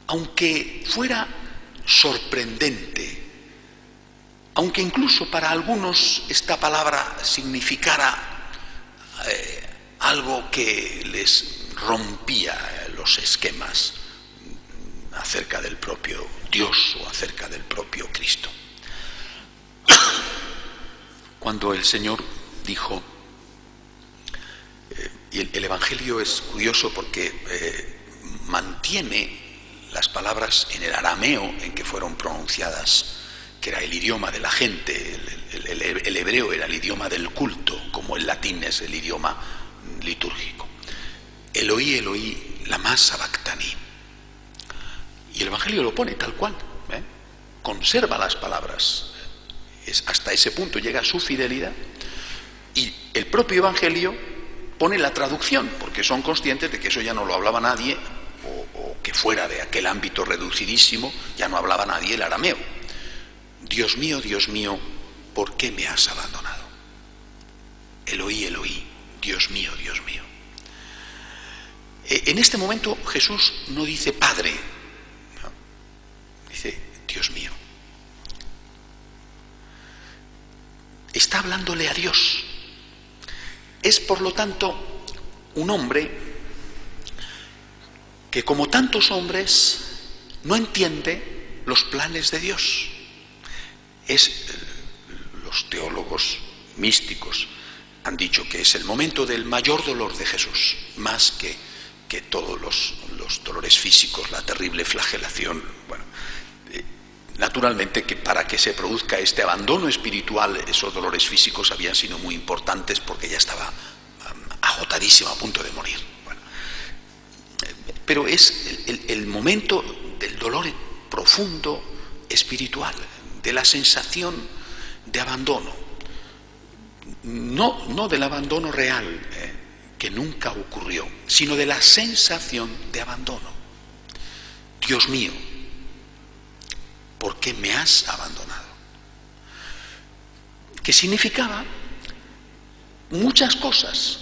S1: aunque fuera sorprendente, aunque incluso para algunos esta palabra significara algo que les rompía los esquemas acerca del propio Dios o acerca del propio Cristo. Cuando el Señor dijo, y el Evangelio es curioso porque mantiene las palabras en el arameo en que fueron pronunciadas, que era el idioma de la gente. El hebreo era el idioma del culto, como el latín es el idioma litúrgico. Eloi, Eloi, lama sabactani. Y el Evangelio lo pone tal cual, conserva las palabras. Hasta ese punto llega su fidelidad. Y el propio Evangelio pone la traducción, porque son conscientes de que eso ya no lo hablaba nadie, o que fuera de aquel ámbito reducidísimo ya no hablaba nadie el arameo. Dios mío, ¿por qué me has abandonado? Eloí, Eloí, Dios mío, Dios mío. En este momento Jesús no dice Padre, no, dice Dios mío. Está hablándole a Dios. Es, por lo tanto, un hombre que, como tantos hombres, no entiende los planes de Dios. Los teólogos místicos han dicho que es el momento del mayor dolor de Jesús, más que todos los dolores físicos, la terrible flagelación. Bueno, naturalmente que para que se produzca este abandono espiritual, esos dolores físicos habían sido muy importantes porque ya estaba agotadísimo, a punto de morir. Bueno, pero es el momento del dolor profundo espiritual, de la sensación de abandono, no del abandono real, que nunca ocurrió, sino de la sensación de abandono. Dios mío, ¿por qué me has abandonado? Que significaba muchas cosas.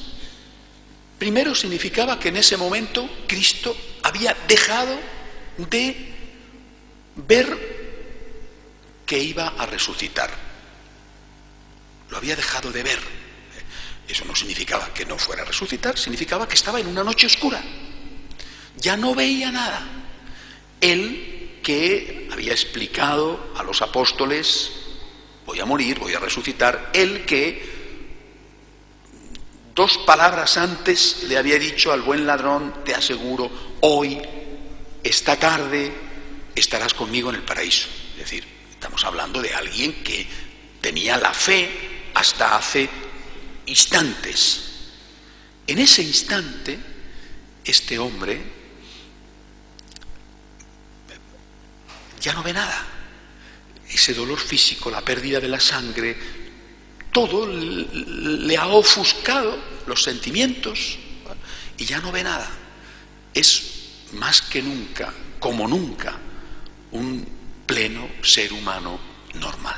S1: Primero significaba que en ese momento Cristo había dejado de ver que iba a resucitar. Lo había dejado de ver. Eso no significaba que no fuera a resucitar, significaba que estaba en una noche oscura. Ya no veía nada. Él, que había explicado a los apóstoles, voy a morir, voy a resucitar, él que 2 palabras antes le había dicho al buen ladrón, te aseguro, hoy, esta tarde, estarás conmigo en el paraíso. Es decir, estamos hablando de alguien que tenía la fe hasta hace instantes. En ese instante, este hombre ya no ve nada. Ese dolor físico, la pérdida de la sangre, todo le ha ofuscado los sentimientos y ya no ve nada. Es más que nunca, como nunca, un pleno ser humano normal.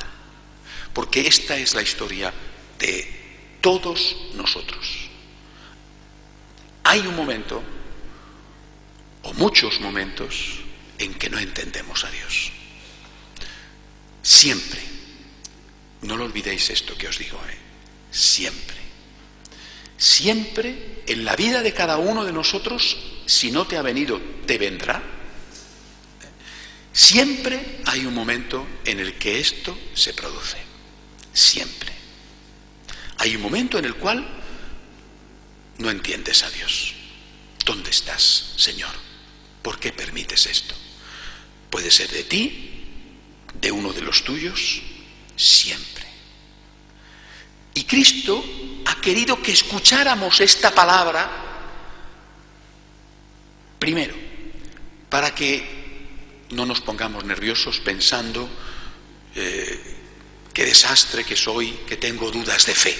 S1: Porque esta es la historia de todos nosotros. Hay un momento, o muchos momentos, en que no entendemos a Dios. Siempre. No lo olvidéis esto que os digo, siempre. Siempre en la vida de cada uno de nosotros, si no te ha venido, te vendrá. Siempre hay un momento en el que esto se produce. Siempre. Hay un momento en el cual no entiendes a Dios. ¿Dónde estás, Señor? ¿Por qué permites esto? Puede ser de ti, de uno de los tuyos, siempre. Y Cristo ha querido que escucháramos esta palabra, primero, para que no nos pongamos nerviosos pensando qué desastre que soy, que tengo dudas de fe.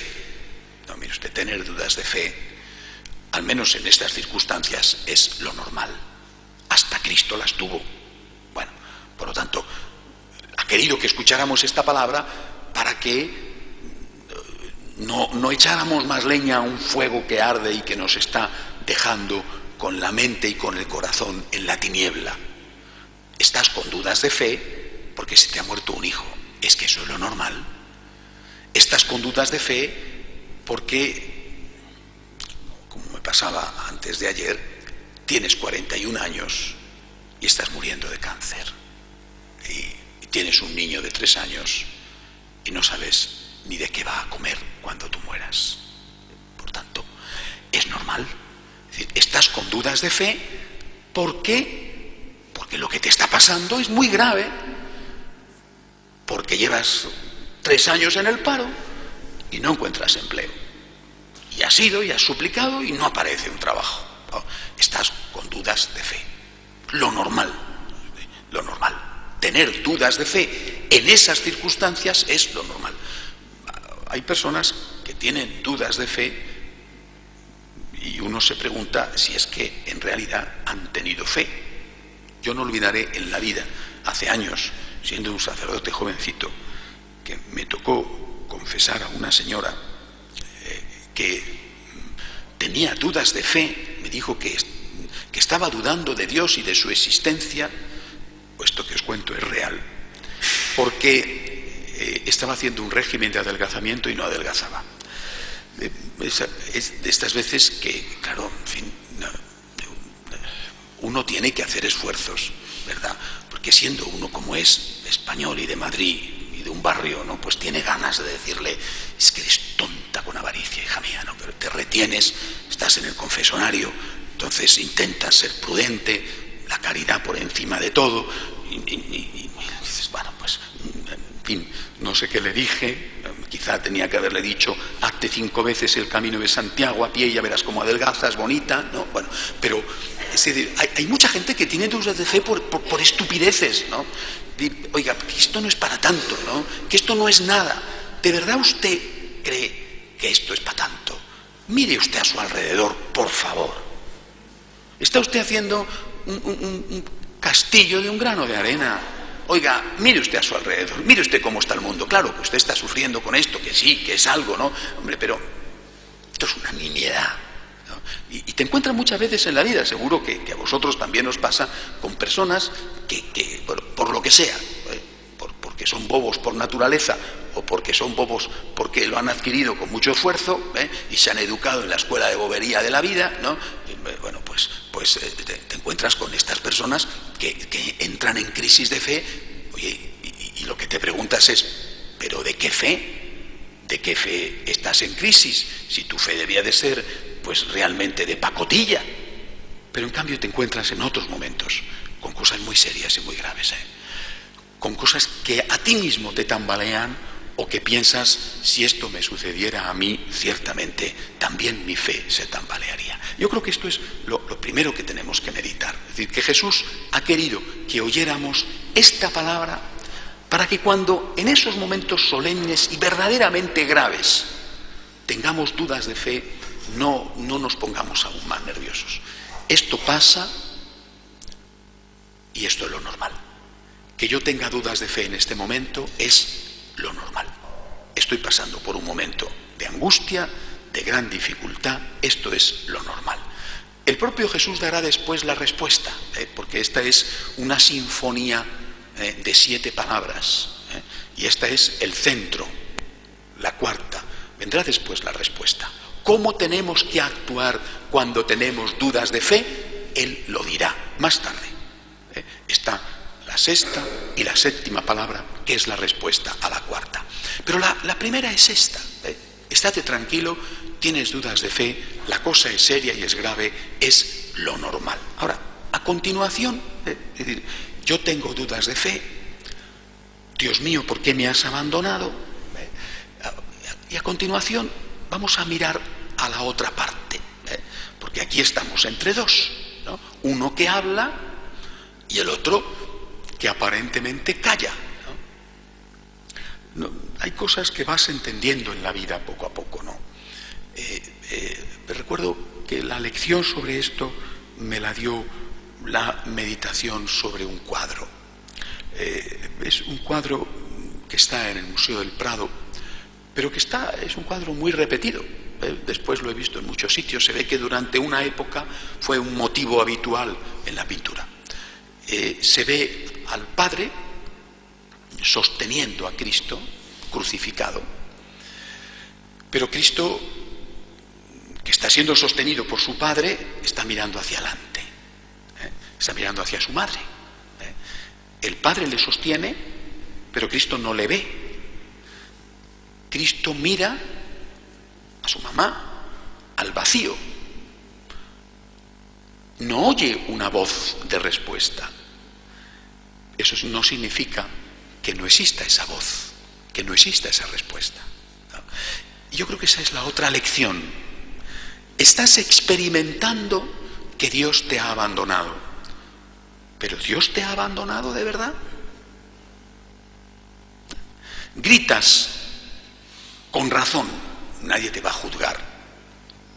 S1: No, mire usted, tener dudas de fe, al menos en estas circunstancias, es lo normal. Hasta Cristo las tuvo. Bueno, por lo tanto, ha querido que escucháramos esta palabra para que no echáramos más leña a un fuego que arde y que nos está dejando con la mente y con el corazón en la tiniebla. Estás con dudas de fe porque se te ha muerto un hijo. Es que eso es lo normal. Estás con dudas de fe porque, como me pasaba antes de ayer, tienes 41 años y estás muriendo de cáncer. Y tienes un niño de 3 años y no sabes ni de qué va a comer cuando tú mueras. Por tanto, es normal. Es decir, estás con dudas de fe porque lo que te está pasando es muy grave, porque llevas 3 años en el paro y no encuentras empleo. Y has ido y has suplicado y no aparece un trabajo. Estás con dudas de fe. Lo normal. Tener dudas de fe en esas circunstancias es lo normal. Hay personas que tienen dudas de fe y uno se pregunta si es que en realidad han tenido fe. Yo no olvidaré en la vida, hace años, siendo un sacerdote jovencito, que me tocó confesar a una señora que tenía dudas de fe. Me dijo que estaba dudando de Dios y de su existencia. Esto que os cuento es real, porque estaba haciendo un régimen de adelgazamiento y no adelgazaba. Es de estas veces que, claro, en fin, uno tiene que hacer esfuerzos, ¿verdad? Porque siendo uno como es, español y de Madrid y de un barrio, ¿no? Pues tiene ganas de decirle: es que eres tonta con avaricia, hija mía, ¿no? Pero te retienes, estás en el confesonario, entonces intentas ser prudente, la caridad por encima de todo, y dices, bueno, pues, en fin, no sé qué le dije. Quizá tenía que haberle dicho: hazte 5 veces el camino de Santiago a pie y ya verás cómo adelgazas, bonita, ¿no? Bueno, pero es decir, hay mucha gente que tiene dudas de fe por estupideces, ¿no? Oiga, que esto no es para tanto, ¿no? Que esto no es nada. ¿De verdad usted cree que esto es para tanto? Mire usted a su alrededor, por favor. Está usted haciendo un castillo de un grano de arena. Oiga, mire usted a su alrededor, mire usted cómo está el mundo. Claro que usted está sufriendo con esto, que sí, que es algo, ¿no? Hombre, pero esto es una nimiedad, ¿no? Y te encuentras muchas veces en la vida, seguro que a vosotros también os pasa, con personas que por lo que sea, porque son bobos por naturaleza o porque son bobos porque lo han adquirido con mucho esfuerzo, y se han educado en la escuela de bobería de la vida, ¿no? Bueno, pues te encuentras con estas personas que entran en crisis de fe. Oye, y lo que te preguntas es: ¿pero de qué fe? ¿De qué fe estás en crisis? Si tu fe debía de ser, pues, realmente de pacotilla. Pero en cambio te encuentras en otros momentos con cosas muy serias y muy graves, con cosas que a ti mismo te tambalean, o que piensas: si esto me sucediera a mí, ciertamente también mi fe se tambalearía. Yo creo que esto es lo primero que tenemos que meditar. Es decir, que Jesús ha querido que oyéramos esta palabra para que cuando en esos momentos solemnes y verdaderamente graves tengamos dudas de fe, no nos pongamos aún más nerviosos. Esto pasa y esto es lo normal. Que yo tenga dudas de fe en este momento es lo normal. Estoy pasando por un momento de angustia, de gran dificultad. Esto es lo normal. El propio Jesús dará después la respuesta, porque esta es una sinfonía de 7 palabras, y esta es el centro, la cuarta. Vendrá después la respuesta. ¿Cómo tenemos que actuar cuando tenemos dudas de fe? Él lo dirá más tarde. Está la 6ª y la 7ª palabra, que es la respuesta a la 4ª. Pero la primera es esta. Estate tranquilo, tienes dudas de fe, la cosa es seria y es grave, es lo normal. Ahora, a continuación, es decir, yo tengo dudas de fe, Dios mío, ¿por qué me has abandonado? Y a continuación vamos a mirar a la otra parte, porque aquí estamos entre dos, ¿no? Uno que habla y el otro que aparentemente calla, ¿no? Hay cosas que vas entendiendo en la vida poco a poco, ¿no? Recuerdo que la lección sobre esto me la dio la meditación sobre un cuadro. Es un cuadro que está en el Museo del Prado, pero que es un cuadro muy repetido. Después lo he visto en muchos sitios. Se ve que durante una época fue un motivo habitual en la pintura. Se ve al Padre sosteniendo a Cristo crucificado, pero Cristo, que está siendo sostenido por su Padre, está mirando hacia adelante, está mirando hacia su Madre. El Padre le sostiene, pero Cristo no le ve. Cristo mira a su mamá, al vacío. No oye una voz de respuesta. Eso no significa que no exista esa voz, que no exista esa respuesta, ¿no? Yo creo que esa es la otra lección. Estás experimentando que Dios te ha abandonado, pero ¿Dios te ha abandonado de verdad? Gritas con razón, nadie te va a juzgar.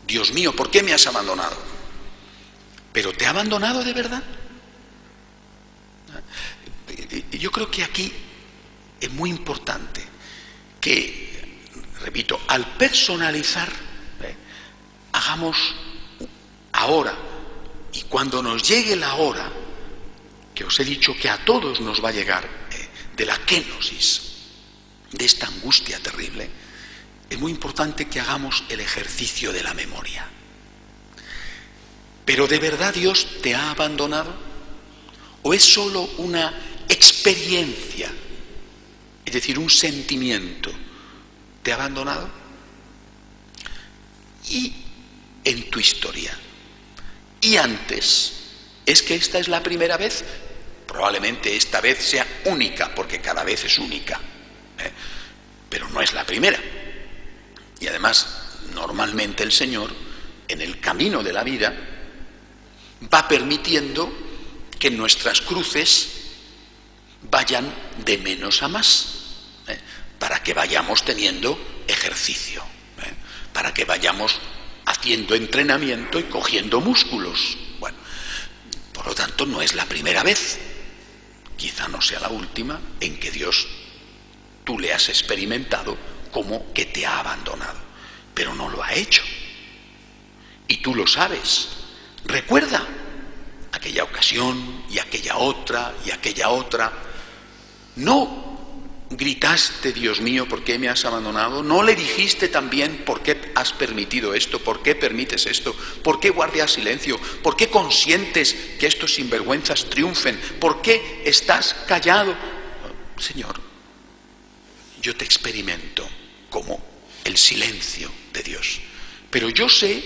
S1: Dios mío, ¿por qué me has abandonado? ¿Pero te ha abandonado de verdad? yo creo que aquí es muy importante que, repito, al personalizar, hagamos ahora, y cuando nos llegue la hora, que os he dicho que a todos nos va a llegar, de la kenosis, de esta angustia terrible, es muy importante que hagamos el ejercicio de la memoria. ¿Pero de verdad Dios te ha abandonado? ¿O es solo una experiencia, es decir, un sentimiento? ¿Te ha abandonado? Y en tu historia, y antes, ¿es que esta es la primera vez? Probablemente esta vez sea única, porque cada vez es única, pero no es la primera. Y además, normalmente el Señor, en el camino de la vida, va permitiendo que nuestras cruces vayan de menos a más, para que vayamos teniendo ejercicio, para que vayamos haciendo entrenamiento y cogiendo músculos. Bueno, por lo tanto, no es la primera vez, quizá no sea la última, en que Dios, tú le has experimentado como que te ha abandonado, pero no lo ha hecho. Y tú lo sabes. Recuerda aquella ocasión y aquella otra y aquella otra. No gritaste, Dios mío, ¿por qué me has abandonado? No le dijiste también, ¿por qué has permitido esto? ¿Por qué permites esto? ¿Por qué guardas silencio? ¿Por qué consientes que estos sinvergüenzas triunfen? ¿Por qué estás callado? Señor, yo te experimento como el silencio de Dios. Pero yo sé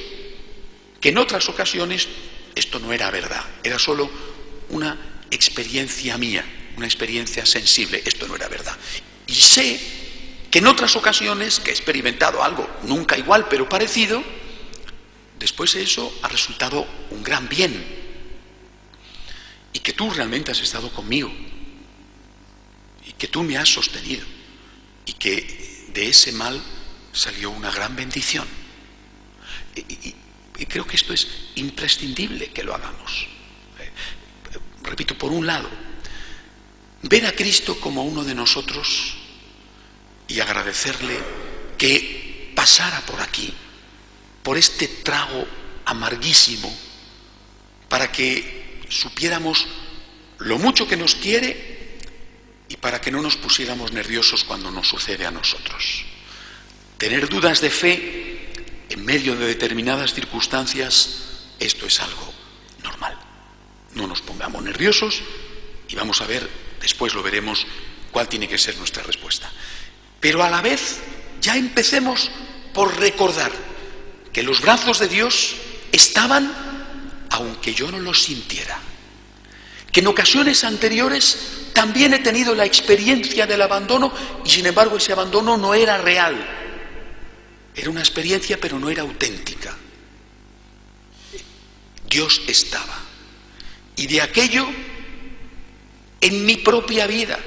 S1: que en otras ocasiones esto no era verdad, era solo una experiencia mía, una experiencia sensible, esto no era verdad. Y sé que en otras ocasiones que he experimentado algo, nunca igual, pero parecido, después eso ha resultado un gran bien. Y que tú realmente has estado conmigo. Y que tú me has sostenido. Y que de ese mal salió una gran bendición. Y creo que esto es imprescindible que lo hagamos. Repito, por un lado, ver a Cristo como uno de nosotros y agradecerle que pasara por aquí, por este trago amarguísimo, para que supiéramos lo mucho que nos quiere y para que no nos pusiéramos nerviosos cuando nos sucede a nosotros. Tener dudas de fe en medio de determinadas circunstancias, esto es algo normal. No nos pongamos nerviosos y vamos a ver, después lo veremos, cuál tiene que ser nuestra respuesta. Pero a la vez ya empecemos por recordar que los brazos de Dios estaban aunque yo no los sintiera. Que en ocasiones anteriores también he tenido la experiencia del abandono y sin embargo ese abandono no era real. Era una experiencia, pero no era auténtica. Dios estaba. Y de aquello, en mi propia vida,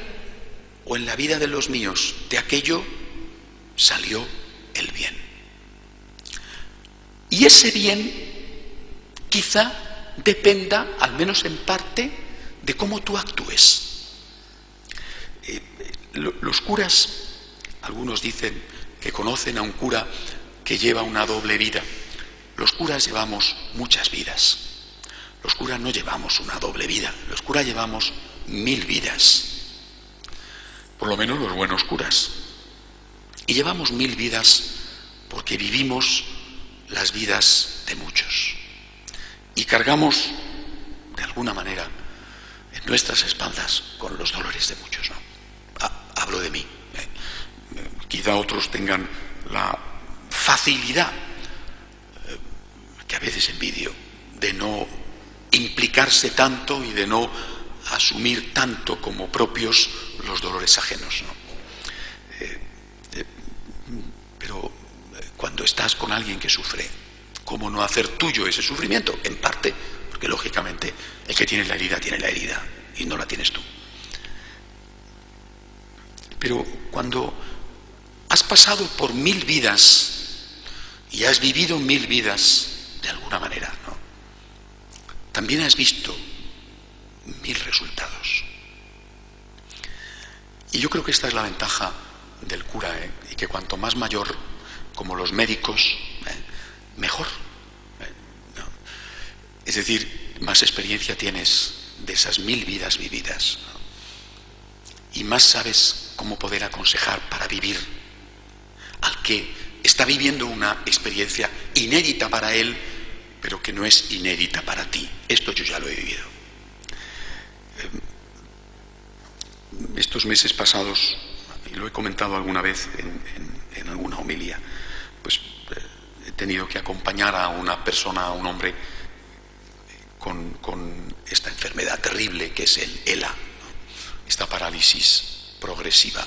S1: o en la vida de los míos, de aquello salió el bien. Y ese bien quizá dependa, al menos en parte, de cómo tú actúes. Los curas, algunos dicen que conocen a un cura que lleva una doble vida. Los curas llevamos muchas vidas. Los curas no llevamos una doble vida. Los curas llevamos 1000 vidas. Por lo menos los buenos curas. Y llevamos 1000 vidas porque vivimos las vidas de muchos. Y cargamos, de alguna manera, en nuestras espaldas con los dolores de muchos, ¿no? Hablo de mí. Quizá otros tengan la facilidad, que a veces envidio, de no implicarse tanto y de no asumir tanto como propios los dolores ajenos, ¿no? Pero cuando estás con alguien que sufre, ¿cómo no hacer tuyo ese sufrimiento? En parte, porque lógicamente el que tiene la herida y no la tienes tú. Pero cuando has pasado por 1000 vidas y has vivido 1000 vidas de alguna manera, ¿no? También has visto 1000 resultados. Y yo creo que esta es la ventaja del cura, y que cuanto más mayor, como los médicos, mejor. ¿No? Es decir, más experiencia tienes de esas 1000 vidas vividas, ¿no? Y más sabes cómo poder aconsejar para vivir al que está viviendo una experiencia inédita para él, pero que no es inédita para ti. Esto yo ya lo he vivido. Estos meses pasados, y lo he comentado alguna vez en alguna homilía, pues he tenido que acompañar a una persona, a un hombre con esta enfermedad terrible que es el ELA, ¿no? Esta parálisis progresiva,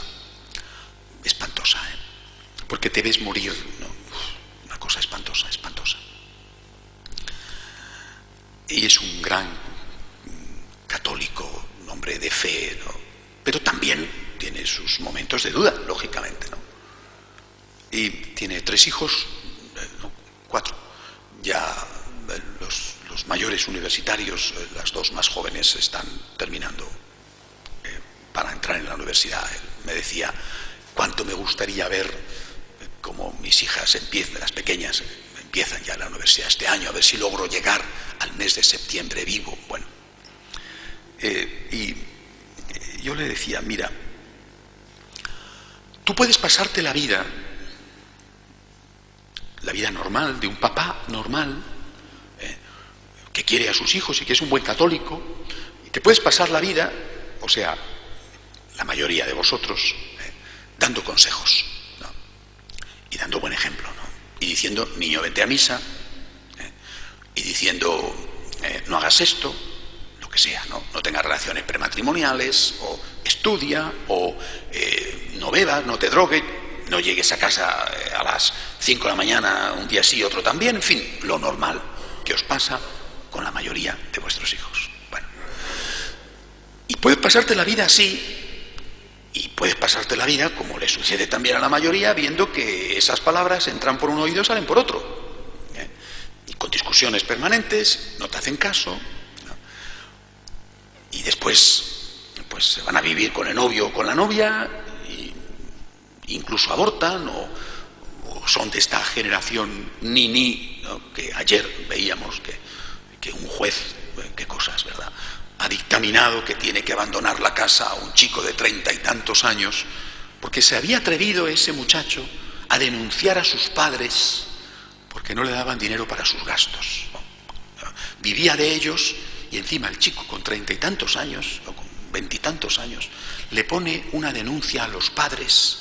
S1: espantosa, porque te ves morir, ¿no? Una cosa espantosa, espantosa. Y es un gran católico, un hombre de fe, ¿no? Pero también tiene sus momentos de duda, lógicamente, ¿no? Y tiene 3 hijos, no, 4. Ya los mayores universitarios, las 2 más jóvenes están terminando para entrar en la universidad. Él me decía cuánto me gustaría ver cómo mis hijas empiezan, las pequeñas, empiezan ya la universidad este año, a ver si logro llegar al mes de septiembre vivo. Bueno, y yo le decía, mira, tú puedes pasarte la vida normal, de un papá normal, que quiere a sus hijos y que es un buen católico, y te puedes pasar la vida, o sea, la mayoría de vosotros, dando consejos, ¿no? Y dando buen ejemplo, ¿no? Y diciendo, niño, vete a misa, y diciendo, no hagas esto, lo que sea, ¿no? No tengas relaciones prematrimoniales, o estudia, o no bebas, no te drogues, no llegues a casa a las 5 de la mañana, un día sí, otro también, en fin, lo normal que os pasa con la mayoría de vuestros hijos. Bueno, y puedes pasarte la vida así, y puedes pasarte la vida, como le sucede también a la mayoría, viendo que esas palabras entran por un oído y salen por otro, y con discusiones permanentes, no te hacen caso, ¿no? Y después pues se van a vivir con el novio o con la novia, incluso abortan, o son de esta generación ni, ¿no? Que ayer veíamos que un juez, qué cosas, ¿verdad?, ha dictaminado que tiene que abandonar la casa a un chico de 30 y tantos años porque se había atrevido ese muchacho a denunciar a sus padres porque no le daban dinero para sus gastos, ¿no? Vivía de ellos, y encima el chico con 30 y tantos años o con 20 y tantos años le pone una denuncia a los padres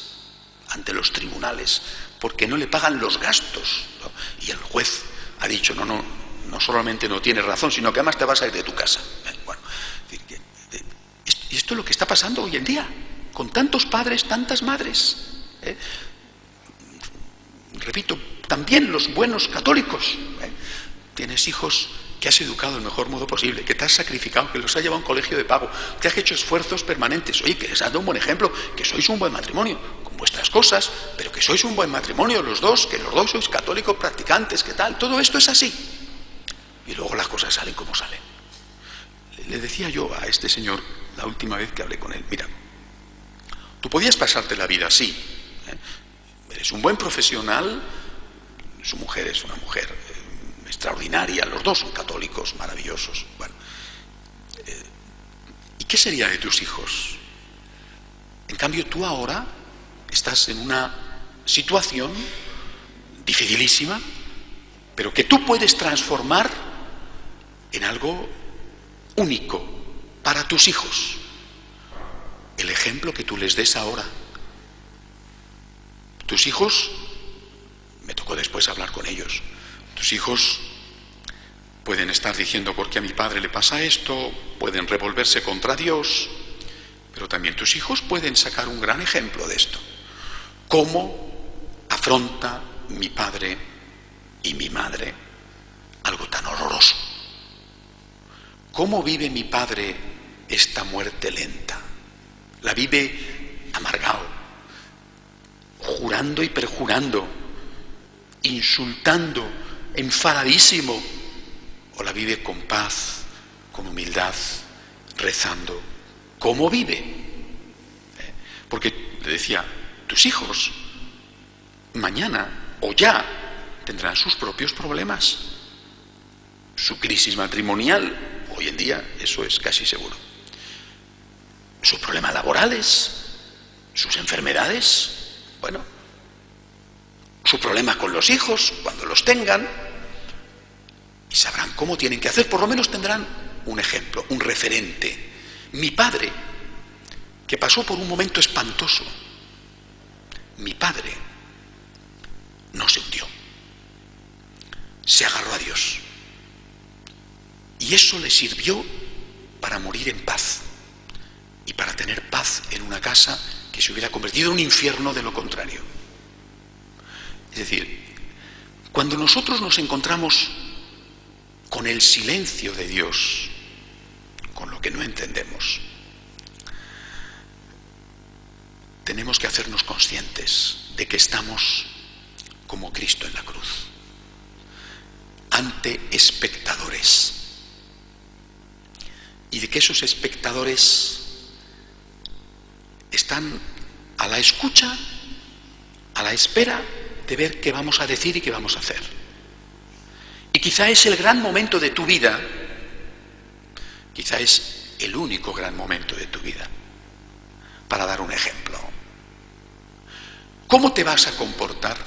S1: ante los tribunales porque no le pagan los gastos, ¿no? Y el juez ha dicho, no solamente no tienes razón, sino que además te vas a ir de tu casa. Bueno, y esto es lo que está pasando hoy en día, con tantos padres, tantas madres. Repito, también los buenos católicos. Tienes hijos que has educado del mejor modo posible, que te has sacrificado, que los has llevado a un colegio de pago, que has hecho esfuerzos permanentes. Oye, que les has dado un buen ejemplo, que sois un buen matrimonio, con vuestras cosas, pero que sois un buen matrimonio los dos, que los dos sois católicos practicantes, que tal, todo esto es así. Y luego las cosas salen como salen. Le decía yo a este señor la última vez que hablé con él, mira, tú podías pasarte la vida así, eres un buen profesional, su mujer es una mujer extraordinaria, los dos son católicos maravillosos, bueno, ¿y qué sería de tus hijos? En cambio tú ahora estás en una situación dificilísima, pero que tú puedes transformar en algo único para tus hijos. El ejemplo que tú les des ahora. Tus hijos, me tocó después hablar con ellos, tus hijos pueden estar diciendo ¿por qué a mi padre le pasa esto? Pueden revolverse contra Dios, pero también tus hijos pueden sacar un gran ejemplo de esto. ¿Cómo afronta mi padre y mi madre algo tan horroroso? ¿Cómo vive mi padre esta muerte lenta? La vive amargado, jurando y perjurando, insultando, enfadadísimo, o la vive con paz, con humildad, rezando. ¿Cómo vive? Porque le decía, tus hijos mañana o ya tendrán sus propios problemas. Su crisis matrimonial, hoy en día eso es casi seguro. Sus problemas laborales, sus enfermedades, bueno, su problema con los hijos cuando los tengan, y sabrán cómo tienen que hacer, por lo menos tendrán un ejemplo, un referente. Mi padre, que pasó por un momento espantoso, mi padre no se hundió, se agarró a Dios, y eso le sirvió para morir en paz y para tener paz en una casa que se hubiera convertido en un infierno de lo contrario. Es decir, cuando nosotros nos encontramos con el silencio de Dios, con lo que no entendemos, tenemos que hacernos conscientes de que estamos como Cristo en la cruz, ante espectadores, y de que esos espectadores están a la escucha, a la espera de ver qué vamos a decir y qué vamos a hacer. Y quizá es el gran momento de tu vida, quizá es el único gran momento de tu vida, para dar un ejemplo. ¿Cómo te vas a comportar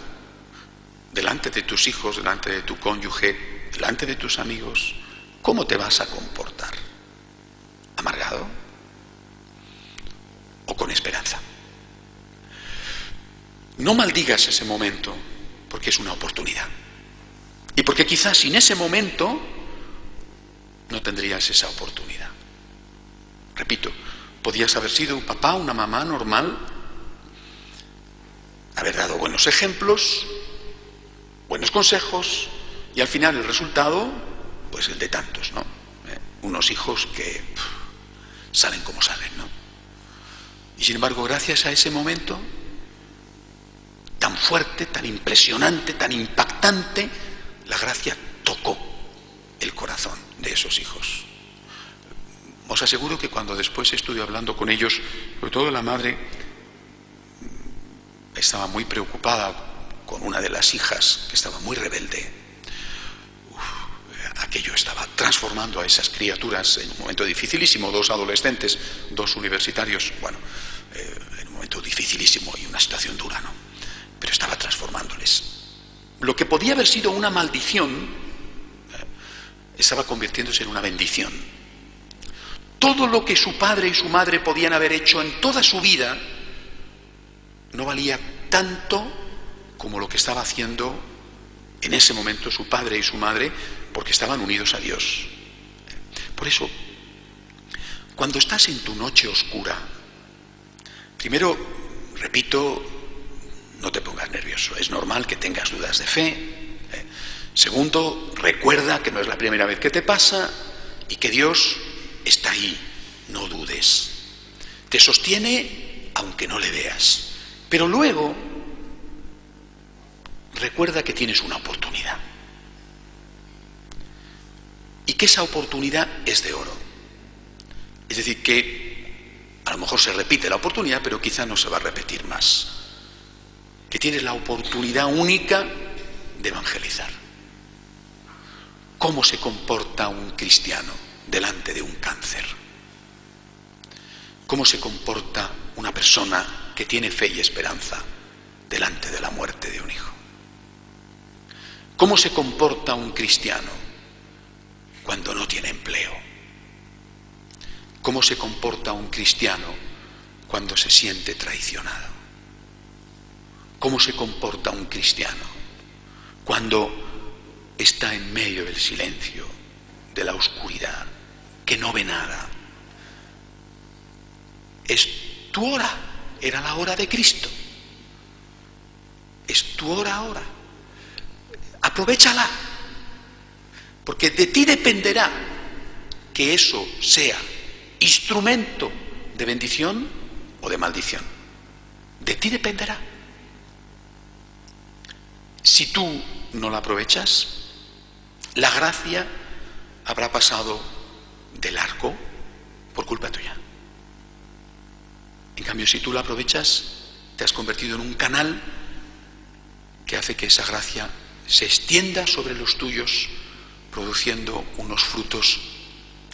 S1: delante de tus hijos, delante de tu cónyuge, delante de tus amigos? ¿Cómo te vas a comportar? ¿Amargado o con esperanza? No maldigas ese momento, porque es una oportunidad. Y porque quizás sin ese momento no tendrías esa oportunidad. Repito, podías haber sido un papá, una mamá normal, haber dado buenos ejemplos, buenos consejos, y al final el resultado, pues el de tantos, ¿no? Unos hijos que salen como salen, ¿no? Y sin embargo, gracias a ese momento tan fuerte, tan impresionante, tan impactante, la gracia tocó el corazón de esos hijos. Os aseguro que cuando después estuve hablando con ellos, sobre todo la madre estaba muy preocupada con una de las hijas que estaba muy rebelde. Aquello estaba transformando a esas criaturas en un momento dificilísimo, dos adolescentes, dos universitarios, bueno, en un momento dificilísimo y una situación dura, ¿no? Pero estaba transformándoles. Lo que podía haber sido una maldición estaba convirtiéndose en una bendición. Todo lo que su padre y su madre podían haber hecho en toda su vida no valía tanto como lo que estaba haciendo en ese momento su padre y su madre, porque estaban unidos a Dios. Por eso, cuando estás en tu noche oscura, primero, repito, no te pongas nervioso, es normal que tengas dudas de fe. Segundo, recuerda que no es la primera vez que te pasa y que Dios está ahí, no dudes. Te sostiene aunque no le veas. Pero luego, recuerda que tienes una oportunidad. Y que esa oportunidad es de oro. Es decir, que a lo mejor se repite la oportunidad, pero quizá no se va a repetir más. Que tienes la oportunidad única de evangelizar. ¿Cómo se comporta un cristiano delante de un cáncer? ¿Cómo se comporta una persona que tiene fe y esperanza delante de la muerte de un hijo? ¿Cómo se comporta un cristiano cuando no tiene empleo? ¿Cómo se comporta un cristiano cuando se siente traicionado? ¿Cómo se comporta un cristiano cuando está en medio del silencio, de la oscuridad, que no ve nada? Es tu hora, era la hora de Cristo. Es tu hora ahora. Aprovéchala, porque de ti dependerá que eso sea instrumento de bendición o de maldición. De ti dependerá. Si tú no la aprovechas, la gracia habrá pasado de largo por culpa tuya. En cambio, si tú la aprovechas, te has convertido en un canal que hace que esa gracia se extienda sobre los tuyos, produciendo unos frutos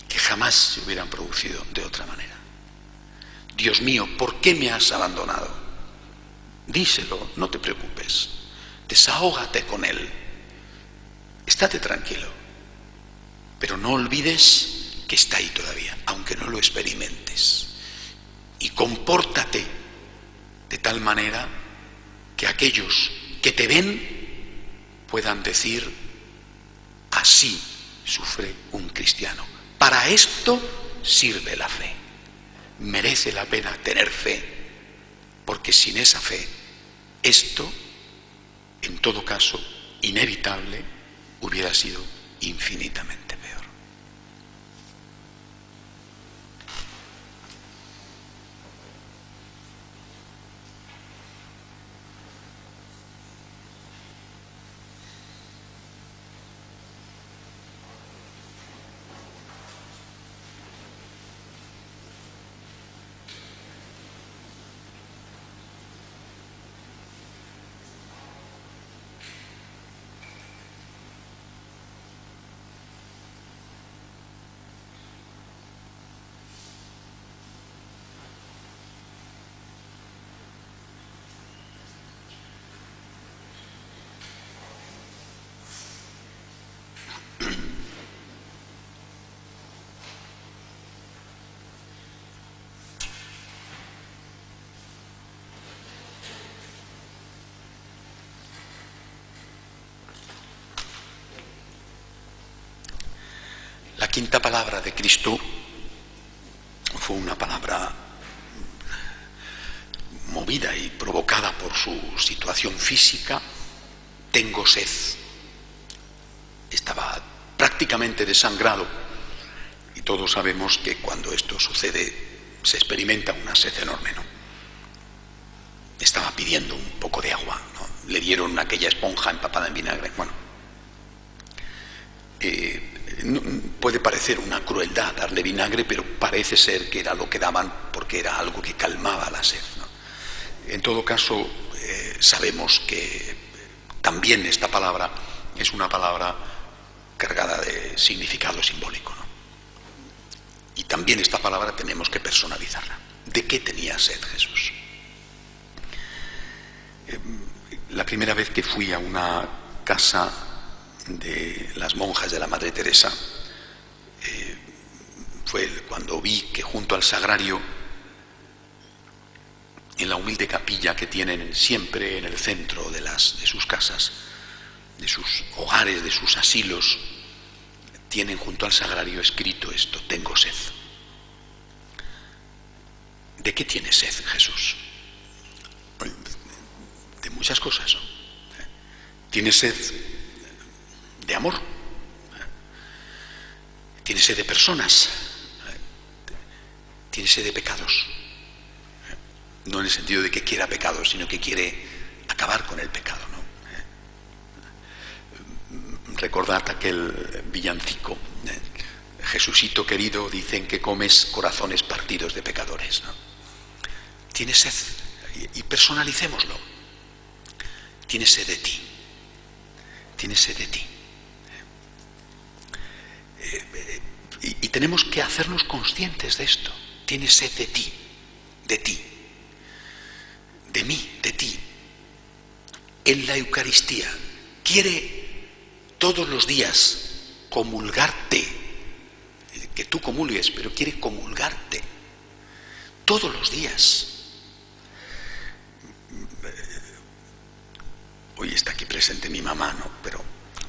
S1: que jamás se hubieran producido de otra manera. Dios mío, ¿por qué me has abandonado? Díselo, no te preocupes, desahógate con Él, estate tranquilo, pero no olvides que está ahí todavía, aunque no lo experimentes, y compórtate de tal manera que aquellos que te ven puedan decir: así sufre un cristiano. Para esto sirve la fe. Merece la pena tener fe, porque sin esa fe, esto, en todo caso, inevitable, hubiera sido infinitamente peor. La quinta palabra de Cristo fue una palabra movida y provocada por su situación física. Tengo sed. Estaba prácticamente desangrado, y todos sabemos que cuando esto sucede se experimenta una sed enorme, ¿no? Estaba pidiendo un poco de agua, ¿no? Le dieron aquella esponja empapada en vinagre. Bueno, puede parecer una crueldad darle vinagre, pero parece ser que era lo que daban porque era algo que calmaba la sed, ¿no? En todo caso, sabemos que también esta palabra es una palabra cargada de significado simbólico, ¿no? Y también esta palabra tenemos que personalizarla. ¿De qué tenía sed Jesús? La primera vez que fui a una casa de las monjas de la Madre Teresa fue cuando vi que junto al sagrario, en la humilde capilla que tienen siempre en el centro de sus casas, de sus hogares, de sus asilos, tienen junto al sagrario escrito esto: tengo sed. ¿De qué tiene sed Jesús? De muchas cosas, ¿no? Tiene sed de amor, tiene sed de personas, tiene sed de pecados, no en el sentido de que quiera pecados, sino que quiere acabar con el pecado, ¿no? Recordad aquel villancico: Jesucito querido, dicen que comes corazones partidos de pecadores, ¿no? Tiene sed, y personalicémoslo. Tiene sed de ti, tiene sed de ti. Y tenemos que hacernos conscientes de esto. Tiene sed de ti, de mí, de ti. En la Eucaristía quiere todos los días comulgarte, que tú comulgues, pero quiere comulgarte todos los días. Hoy está aquí presente mi mamá, ¿no? Pero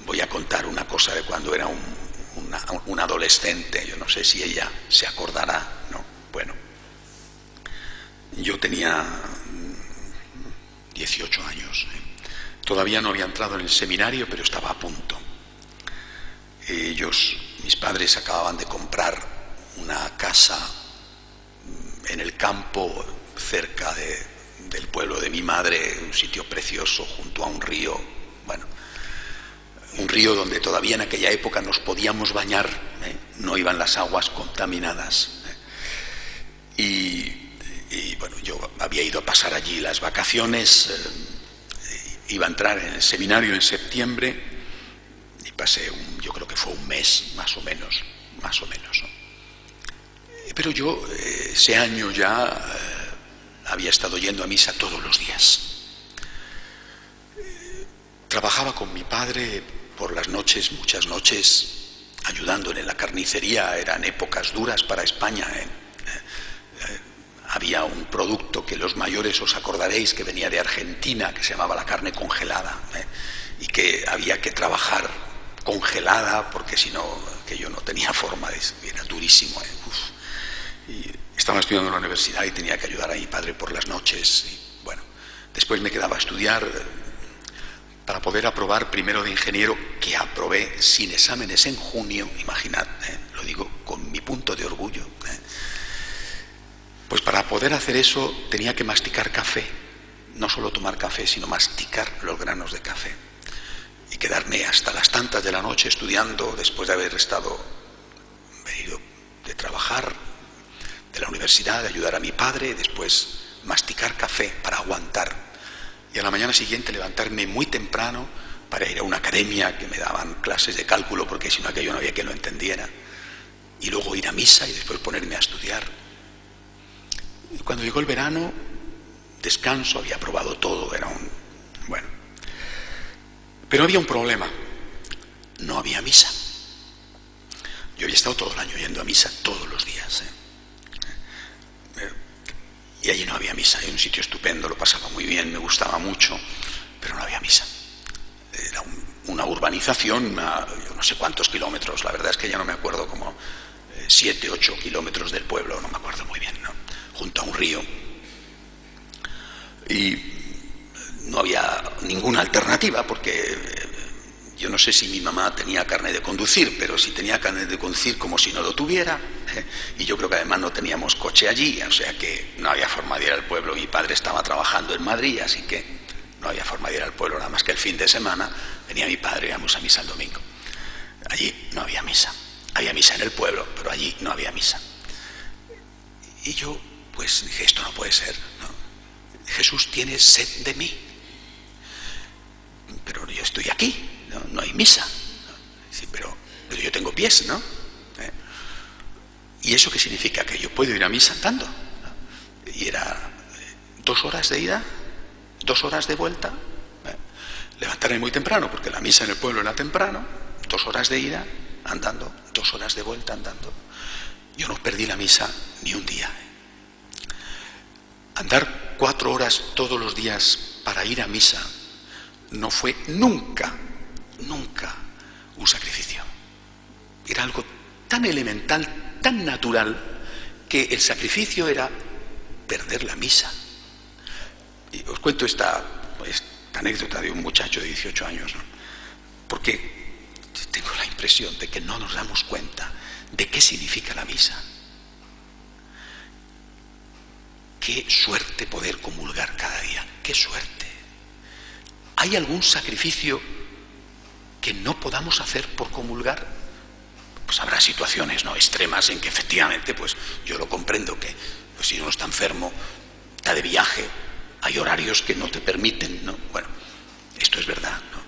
S1: voy a contar una cosa de cuando era un adolescente. Yo no sé si ella se acordará, ¿no? Bueno, yo tenía 18 años, ¿eh? Todavía no había entrado en el seminario, pero estaba a punto. Mis padres acababan de comprar una casa en el campo cerca del pueblo de mi madre, un sitio precioso junto a un río, bueno, un río donde todavía en aquella época nos podíamos bañar, no iban las aguas contaminadas. Y bueno, yo había ido a pasar allí las vacaciones, iba a entrar en el seminario en septiembre y pasé, yo creo que fue un mes más o menos, ¿no? Pero yo ese año ya había estado yendo a misa todos los días. Trabajaba con mi padre por las noches, muchas noches, ayudándole en la carnicería. Eran épocas duras para España. Había un producto que los mayores os acordaréis que venía de Argentina, que se llamaba la carne congelada, y que había que trabajar congelada porque si no, que yo no tenía forma de... Era durísimo. Y estaba estudiando en la universidad y tenía que ayudar a mi padre por las noches. Y bueno, después me quedaba a estudiar para poder aprobar primero de ingeniero, que aprobé sin exámenes en junio, imaginad, lo digo con mi punto de orgullo. Pues para poder hacer eso tenía que masticar café, no solo tomar café, sino masticar los granos de café. Y quedarme hasta las tantas de la noche estudiando, después de haber venido de trabajar, de la universidad, de ayudar a mi padre, después masticar café para aguantar. Y a la mañana siguiente levantarme muy temprano para ir a una academia que me daban clases de cálculo, porque si no aquello no había que lo entendiera. Y luego ir a misa y después ponerme a estudiar. Y cuando llegó el verano, descanso, había probado todo, bueno. Pero había un problema, no había misa. Yo había estado todo el año yendo a misa todos los días. Y allí no había misa. Era un sitio estupendo, lo pasaba muy bien, me gustaba mucho, pero no había misa. Era una urbanización a yo no sé cuántos kilómetros, la verdad es que ya no me acuerdo, como 7, 8 kilómetros del pueblo, no me acuerdo muy bien, ¿no? Junto a un río. Y no había ninguna alternativa porque yo no sé si mi mamá tenía carnet de conducir, pero si tenía carnet de conducir como si no lo tuviera, y yo creo que además no teníamos coche allí, o sea que no había forma de ir al pueblo. Mi padre estaba trabajando en Madrid, así que no había forma de ir al pueblo, nada más que el fin de semana venía mi padre y íbamos a misa el domingo. Allí no había misa, había misa en el pueblo, pero allí no había misa. Y yo pues dije, esto no puede ser, ¿no? Jesús tiene sed de mí, pero yo estoy aquí. No hay misa. Sí, pero yo tengo pies, ¿no? ¿Y eso qué significa? Que yo puedo ir a misa andando. Y era 2 horas de ida, 2 horas de vuelta. Levantarme muy temprano, porque la misa en el pueblo era temprano. 2 horas de ida andando, 2 horas de vuelta andando. Yo no perdí la misa ni un día. Andar 4 horas todos los días para ir a misa no fue nunca un sacrificio. Era algo tan elemental, tan natural, que el sacrificio era perder la misa. Y os cuento esta anécdota de un muchacho de 18 años, ¿no? Porque tengo la impresión de que no nos damos cuenta de qué significa la misa. Qué suerte poder comulgar cada día, qué suerte. ¿Hay algún sacrificio que no podamos hacer por comulgar? Pues habrá situaciones, ¿no?, extremas en que efectivamente, pues yo lo comprendo, que pues, si uno está enfermo, está de viaje, hay horarios que no te permiten, ¿no? Bueno, esto es verdad, ¿no?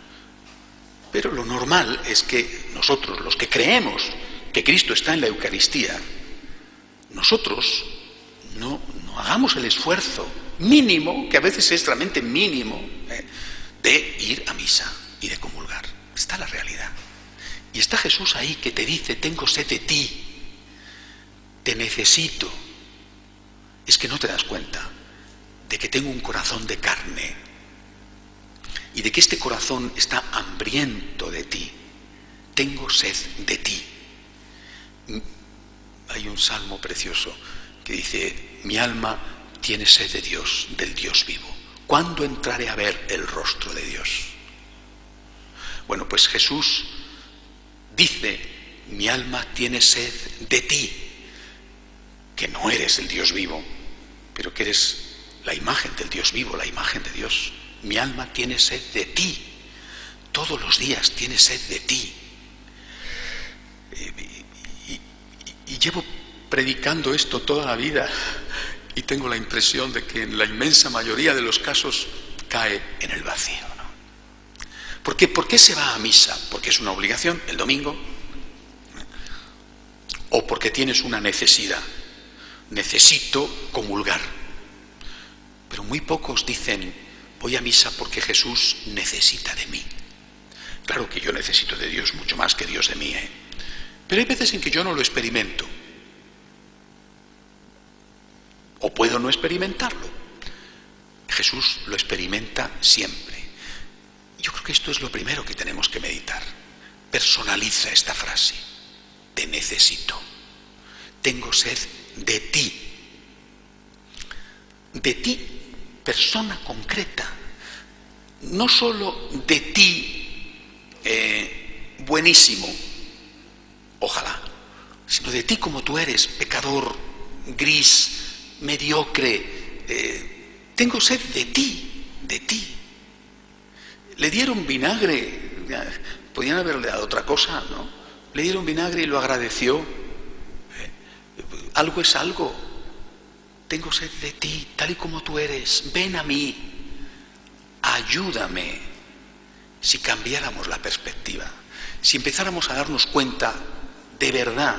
S1: Pero lo normal es que nosotros, los que creemos que Cristo está en la Eucaristía, nosotros no hagamos el esfuerzo mínimo, que a veces es realmente mínimo, de ir a misa y de comulgar. Está la realidad. Y está Jesús ahí que te dice, tengo sed de ti, te necesito. Es que no te das cuenta de que tengo un corazón de carne y de que este corazón está hambriento de ti. Tengo sed de ti. Hay un salmo precioso que dice, mi alma tiene sed de Dios, del Dios vivo. ¿Cuándo entraré a ver el rostro de Dios? Bueno, pues Jesús dice, mi alma tiene sed de ti, que no eres el Dios vivo, pero que eres la imagen del Dios vivo, la imagen de Dios. Mi alma tiene sed de ti, todos los días tiene sed de ti. Y llevo predicando esto toda la vida y tengo la impresión de que en la inmensa mayoría de los casos cae en el vacío, ¿no? ¿Por qué se va a misa? ¿Porque es una obligación el domingo? ¿O porque tienes una necesidad? Necesito comulgar. Pero muy pocos dicen, voy a misa porque Jesús necesita de mí. Claro que yo necesito de Dios mucho más que Dios de mí, ¿eh? Pero hay veces en que yo no lo experimento. O puedo no experimentarlo. Jesús lo experimenta siempre. Yo creo que esto es lo primero que tenemos que meditar. Personaliza esta frase. Te necesito. Tengo sed de ti. De ti, persona concreta. No solo de ti, buenísimo, ojalá, sino de ti como tú eres, pecador, gris, mediocre. Tengo sed de ti, de ti. Le dieron vinagre, podían haberle dado otra cosa, ¿no? Le dieron vinagre y lo agradeció. Algo es algo. Tengo sed de ti, tal y como tú eres. Ven a mí, ayúdame. Si cambiáramos la perspectiva, si empezáramos a darnos cuenta de verdad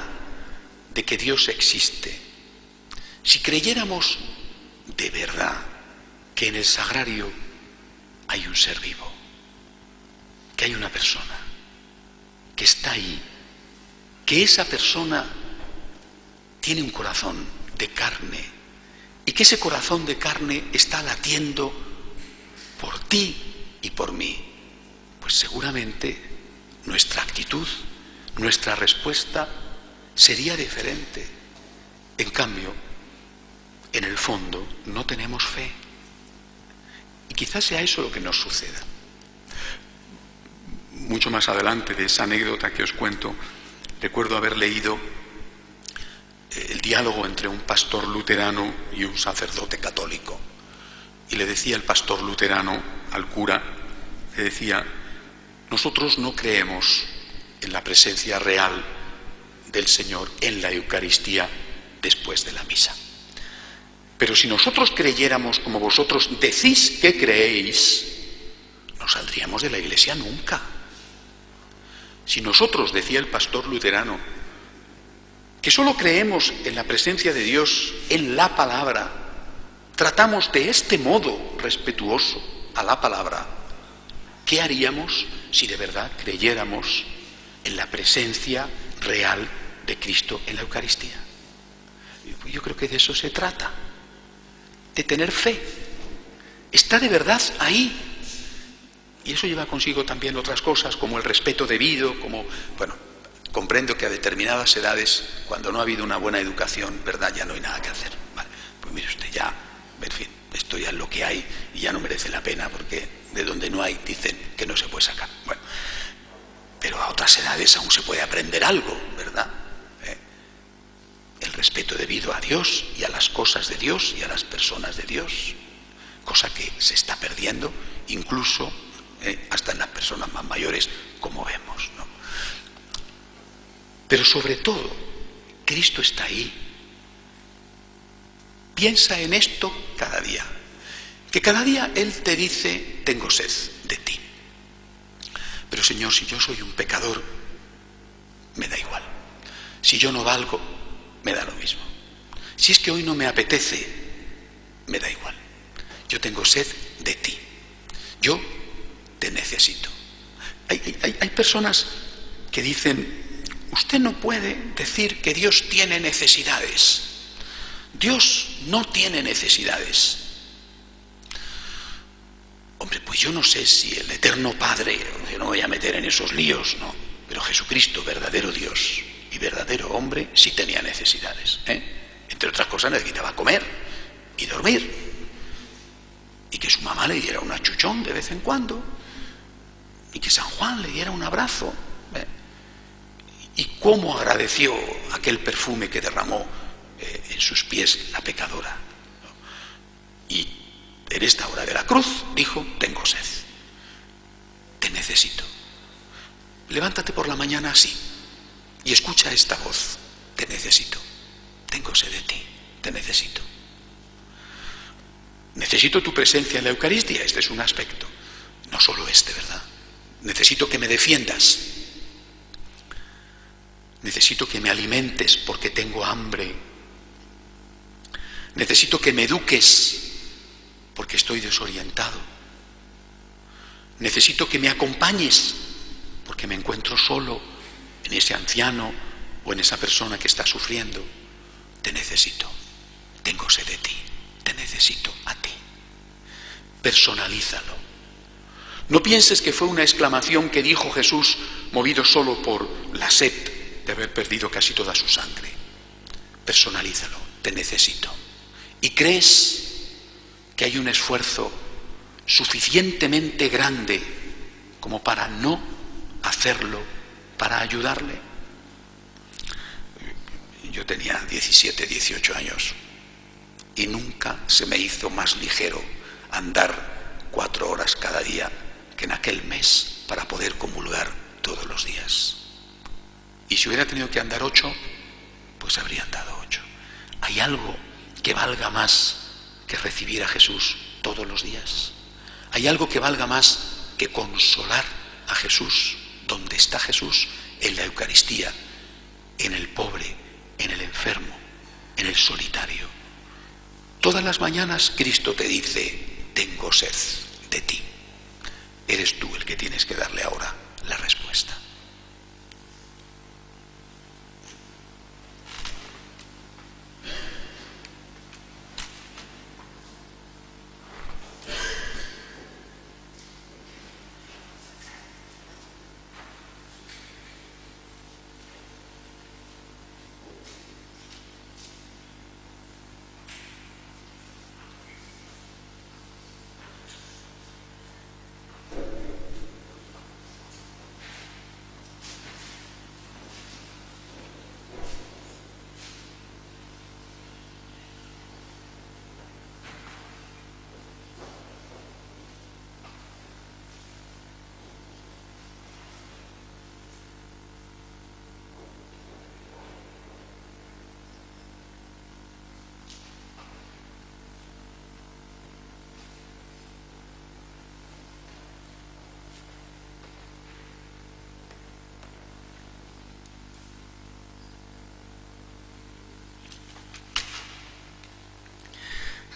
S1: de que Dios existe, si creyéramos de verdad que en el sagrario hay un ser vivo, que hay una persona, que está ahí, que esa persona tiene un corazón de carne y que ese corazón de carne está latiendo por ti y por mí, pues seguramente nuestra actitud, nuestra respuesta sería diferente. En cambio, en el fondo no tenemos fe. Y quizás sea eso lo que nos suceda. Mucho más adelante de esa anécdota que os cuento, recuerdo haber leído el diálogo entre un pastor luterano y un sacerdote católico. Y le decía el pastor luterano al cura, le decía, nosotros no creemos en la presencia real del Señor en la Eucaristía después de la misa. Pero si nosotros creyéramos como vosotros decís que creéis, no saldríamos de la iglesia nunca. Si nosotros, decía el pastor luterano, que solo creemos en la presencia de Dios, en la palabra, tratamos de este modo respetuoso a la palabra, ¿qué haríamos si de verdad creyéramos en la presencia real de Cristo en la Eucaristía? Yo creo que de eso se trata, de tener fe. Está de verdad ahí. Y eso lleva consigo también otras cosas, como el respeto debido, como, bueno, comprendo que a determinadas edades, cuando no ha habido una buena educación, ¿verdad?, ya no hay nada que hacer. Vale, pues mire usted, ya, en fin, esto ya es lo que hay y ya no merece la pena, porque de donde no hay, dicen que no se puede sacar. Bueno, pero a otras edades aún se puede aprender algo, ¿verdad? El respeto debido a Dios y a las cosas de Dios y a las personas de Dios, cosa que se está perdiendo incluso hasta en las personas más mayores, como vemos, ¿no? Pero sobre todo, Cristo está ahí. Piensa en esto cada día, que cada día Él te dice, tengo sed de ti. Pero Señor, si yo soy un pecador, me da igual. Si yo no valgo, me da lo mismo. Si es que hoy no me apetece, me da igual. Yo tengo sed de ti. Yo te necesito. Hay personas que dicen, usted no puede decir que Dios tiene necesidades. Dios no tiene necesidades. Hombre, pues yo no sé si el eterno Padre, yo no voy a meter en esos líos, no, pero Jesucristo, verdadero Dios y verdadero hombre, sí tenía necesidades, Entre otras cosas necesitaba comer y dormir, y que su mamá le diera un achuchón de vez en cuando, y que San Juan le diera un abrazo, y cómo agradeció aquel perfume que derramó en sus pies la pecadora. Y en esta hora de la cruz dijo, tengo sed, te necesito. Levántate por la mañana así y escucha esta voz, te necesito, tengo sed de ti, te necesito. Necesito tu presencia en la Eucaristía, este es un aspecto. No solo este, ¿verdad? Necesito que me defiendas. Necesito que me alimentes porque tengo hambre. Necesito que me eduques porque estoy desorientado. Necesito que me acompañes porque me encuentro solo en ese anciano o en esa persona que está sufriendo. Te necesito. Tengo sed de ti. Te necesito a ti. Personalízalo. No pienses que fue una exclamación que dijo Jesús movido solo por la sed de haber perdido casi toda su sangre. Personalízalo. Te necesito. ¿Y crees que hay un esfuerzo suficientemente grande como para no hacerlo, para ayudarle? Yo tenía 17, 18 años y nunca se me hizo más ligero andar 4 horas cada día que en aquel mes para poder comulgar todos los días. Y si hubiera tenido que andar 8, pues habría andado 8. ¿Hay algo que valga más que recibir a Jesús todos los días? ¿Hay algo que valga más que consolar a Jesús? ¿Dónde está Jesús? En la Eucaristía, en el pobre, en el enfermo, en el solitario. Todas las mañanas Cristo te dice: tengo sed de ti. Eres tú el que tienes que darle ahora la respuesta.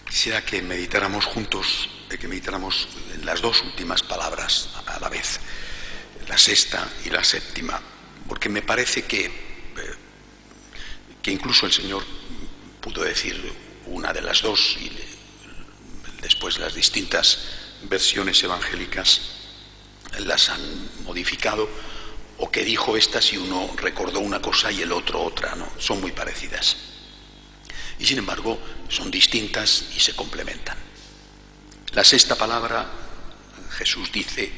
S1: Quisiera que meditáramos juntos, que meditáramos en las dos últimas palabras a la vez, la sexta y la séptima, porque me parece que incluso el Señor pudo decir una de las dos y después las distintas versiones evangélicas las han modificado, o que dijo estas y uno recordó una cosa y el otro otra, ¿no? Son muy parecidas. Y sin embargo, son distintas y se complementan. La sexta palabra, Jesús dice: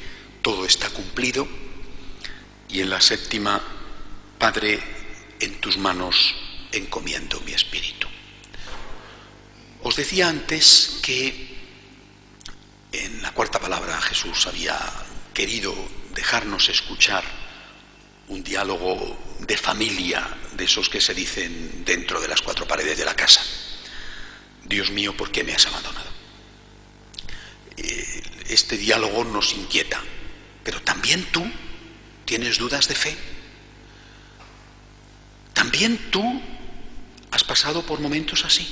S1: todo está cumplido. Y en la séptima: Padre, en tus manos encomiendo mi espíritu. Os decía antes que en la cuarta palabra Jesús había querido dejarnos escuchar un diálogo de familia, de esos que se dicen dentro de las 4 paredes de la casa. Dios mío, ¿por qué me has abandonado? Este diálogo nos inquieta, pero también tú tienes dudas de fe. También tú has pasado por momentos así.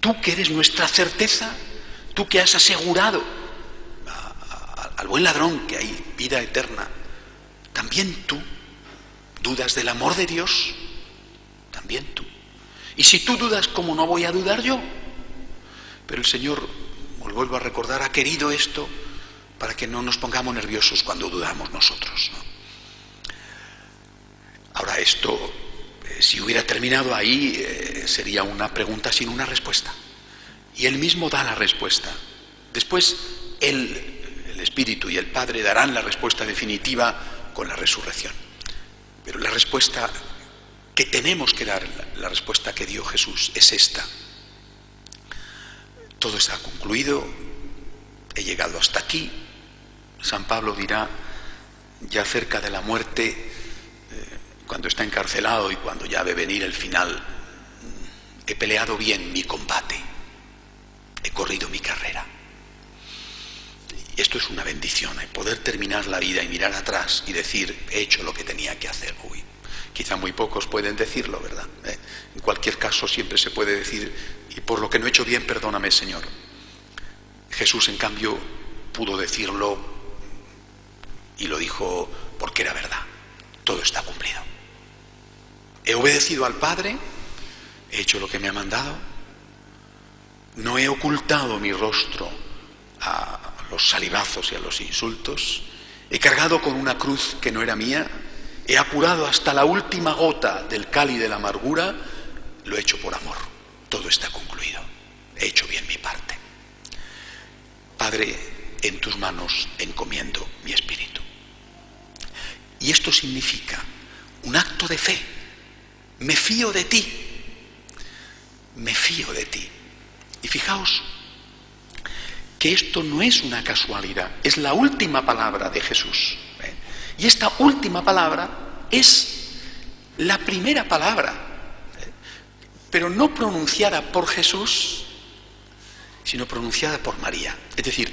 S1: Tú que eres nuestra certeza, tú que has asegurado al buen ladrón que hay vida eterna, también tú dudas del amor de Dios, también tú. Y si tú dudas, ¿cómo no voy a dudar yo? Pero el Señor, os vuelvo a recordar, ha querido esto para que no nos pongamos nerviosos cuando dudamos nosotros, ¿no? Ahora esto, si hubiera terminado ahí, sería una pregunta sin una respuesta. Y Él mismo da la respuesta. Después, el Espíritu y el Padre darán la respuesta definitiva con la resurrección. Pero la respuesta que tenemos que dar, la respuesta que dio Jesús, es esta: todo está concluido, he llegado hasta aquí. San Pablo dirá, ya cerca de la muerte, cuando está encarcelado y cuando ya ve venir el final: he peleado bien mi combate, he corrido mi carrera. Y esto es una bendición, poder terminar la vida y mirar atrás y decir, he hecho lo que tenía que hacer. Quizá muy pocos pueden decirlo, ¿verdad? En cualquier caso siempre se puede decir, y por lo que no he hecho bien, perdóname, Señor. Jesús, en cambio, pudo decirlo y lo dijo porque era verdad. Todo está cumplido. He obedecido al Padre, he hecho lo que me ha mandado, no he ocultado mi rostro a los salivazos y a los insultos, he cargado con una cruz que no era mía, he apurado hasta la última gota del cáliz de la amargura, lo he hecho por amor. Todo está concluido. He hecho bien mi parte. Padre, en tus manos encomiendo mi espíritu. Y esto significa un acto de fe. Me fío de ti. Me fío de ti. Y fijaos que esto no es una casualidad, es la última palabra de Jesús. Y esta última palabra es la primera palabra, pero no pronunciada por Jesús, sino pronunciada por María. Es decir,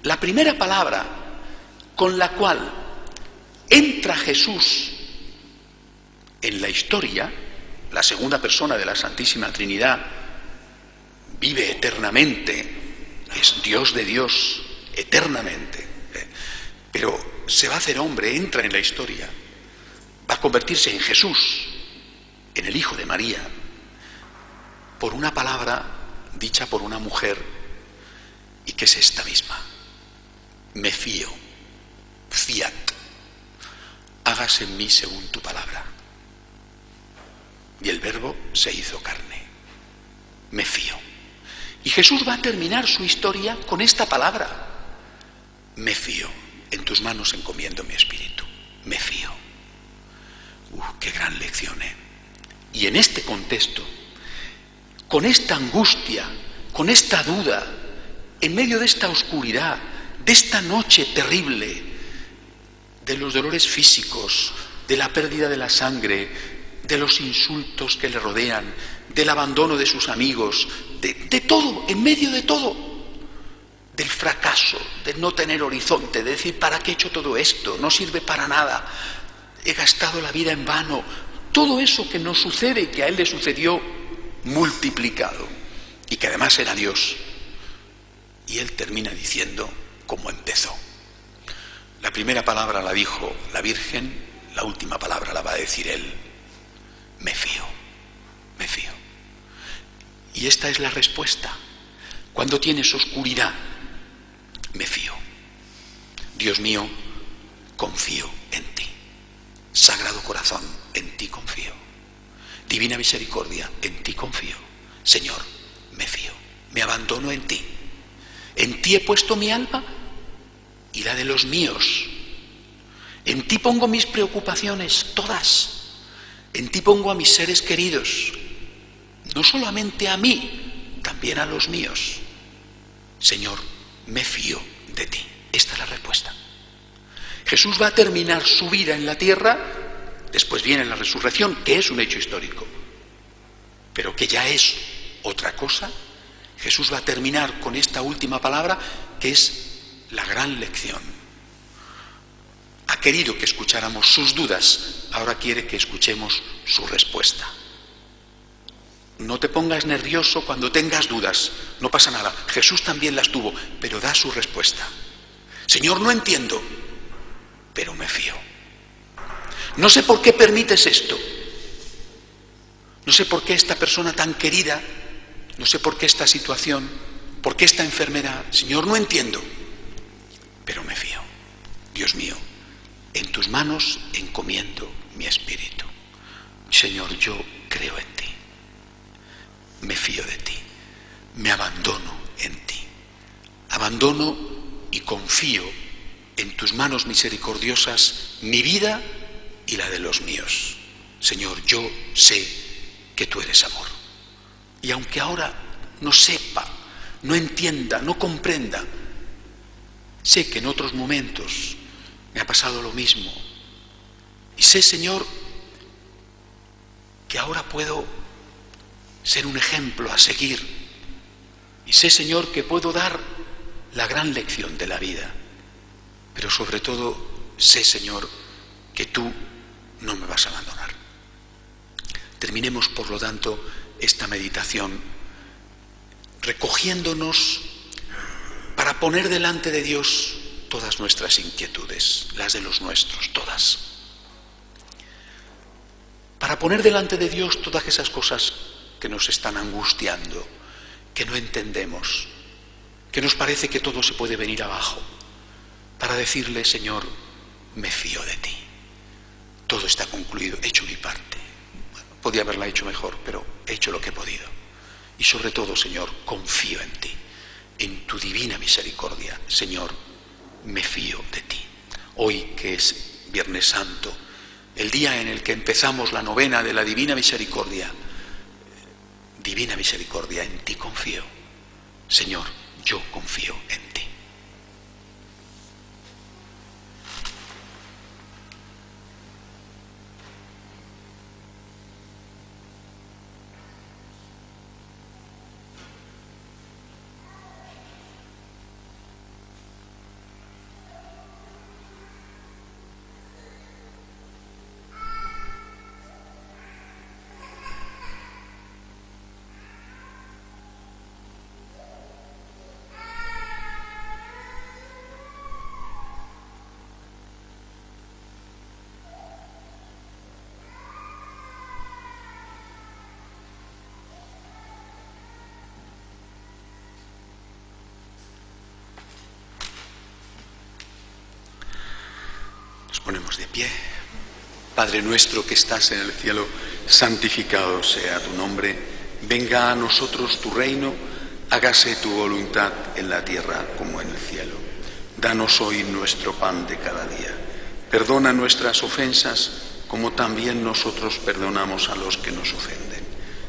S1: la primera palabra con la cual entra Jesús en la historia, la segunda persona de la Santísima Trinidad, vive eternamente, es Dios de Dios eternamente, pero se va a hacer hombre, entra en la historia, va a convertirse en Jesús, en el Hijo de María, por una palabra dicha por una mujer, y que es esta misma: me fío, fiat, hágase en mí según tu palabra. Y el Verbo se hizo carne. Me fío. Y Jesús va a terminar su historia con esta palabra: me fío, en tus manos encomiendo mi espíritu. Me fío. Qué gran lección, ¿eh? Y en este contexto, con esta angustia, con esta duda, en medio de esta oscuridad, de esta noche terrible, de los dolores físicos, de la pérdida de la sangre, de los insultos que le rodean, del abandono de sus amigos, de todo, en medio de todo, del fracaso, de no tener horizonte, de decir, ¿para qué he hecho todo esto? No sirve para nada, he gastado la vida en vano. Todo eso que nos sucede y que a él le sucedió multiplicado, y que además era Dios. Y él termina diciendo cómo empezó. La primera palabra la dijo la Virgen, la última palabra la va a decir él: me fío, me fío. Y esta es la respuesta. Cuando tienes oscuridad, me fío. Dios mío, confío en ti. Sagrado Corazón, en ti confío. Divina Misericordia, en ti confío. Señor, me fío, me abandono en ti. En ti he puesto mi alma y la de los míos. En ti pongo mis preocupaciones, todas. En ti pongo a mis seres queridos, no solamente a mí, también a los míos. Señor, me fío de ti. Esta es la respuesta. Jesús va a terminar su vida en la tierra, después viene la resurrección, que es un hecho histórico, pero que ya es otra cosa. Jesús va a terminar con esta última palabra, que es la gran lección. Ha querido que escucháramos sus dudas, ahora quiere que escuchemos su respuesta. No te pongas nervioso cuando tengas dudas, no pasa nada. Jesús también las tuvo, pero da su respuesta. Señor, no entiendo, pero me fío. No sé por qué permites esto. No sé por qué esta persona tan querida, no sé por qué esta situación, por qué esta enfermedad. Señor, no entiendo, pero me fío. Dios mío, en tus manos encomiendo mi espíritu. Señor, yo creo en ti. Me fío de ti, me abandono en ti, abandono y confío en tus manos misericordiosas mi vida y la de los míos. Señor, yo sé que tú eres amor. Y aunque ahora no sepa, no entienda, no comprenda, sé que en otros momentos me ha pasado lo mismo. Y sé, Señor, que ahora puedo ser un ejemplo a seguir Y sé, Señor, que puedo dar la gran lección de la vida. Pero sobre todo, sé, Señor, que tú no me vas a abandonar. Terminemos, por lo tanto, esta meditación recogiéndonos para poner delante de Dios todas nuestras inquietudes, las de los nuestros, todas. Para poner delante de Dios todas esas cosas que nos están angustiando, que no entendemos, que nos parece que todo se puede venir abajo, para decirle, Señor, me fío de ti. Todo está concluido, he hecho mi parte. Bueno, podía haberla hecho mejor, pero he hecho lo que he podido. Y sobre todo, Señor, confío en ti, en tu divina misericordia. Señor, me fío de ti. Hoy, que es Viernes Santo, el día en el que empezamos la novena de la Divina Misericordia, en ti confío. Señor, yo confío en ti. Ponemos de pie. Padre nuestro que estás en el cielo, santificado sea tu nombre. Venga a nosotros tu reino, hágase tu voluntad en la tierra como en el cielo. Danos hoy nuestro pan de cada día. Perdona nuestras ofensas como también nosotros perdonamos a los que nos ofenden.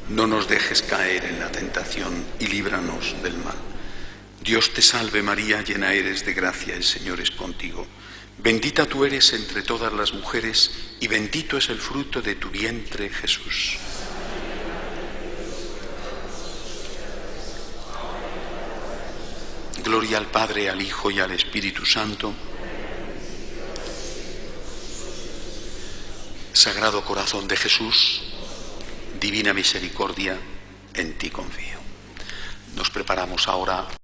S1: No nos dejes caer en la tentación y líbranos del mal. Dios te salve María, llena eres de gracia, el Señor es contigo. Bendita tú eres entre todas las mujeres y bendito es el fruto de tu vientre, Jesús. Gloria al Padre, al Hijo y al Espíritu Santo. Sagrado Corazón de Jesús, divina misericordia, en ti confío. Nos preparamos ahora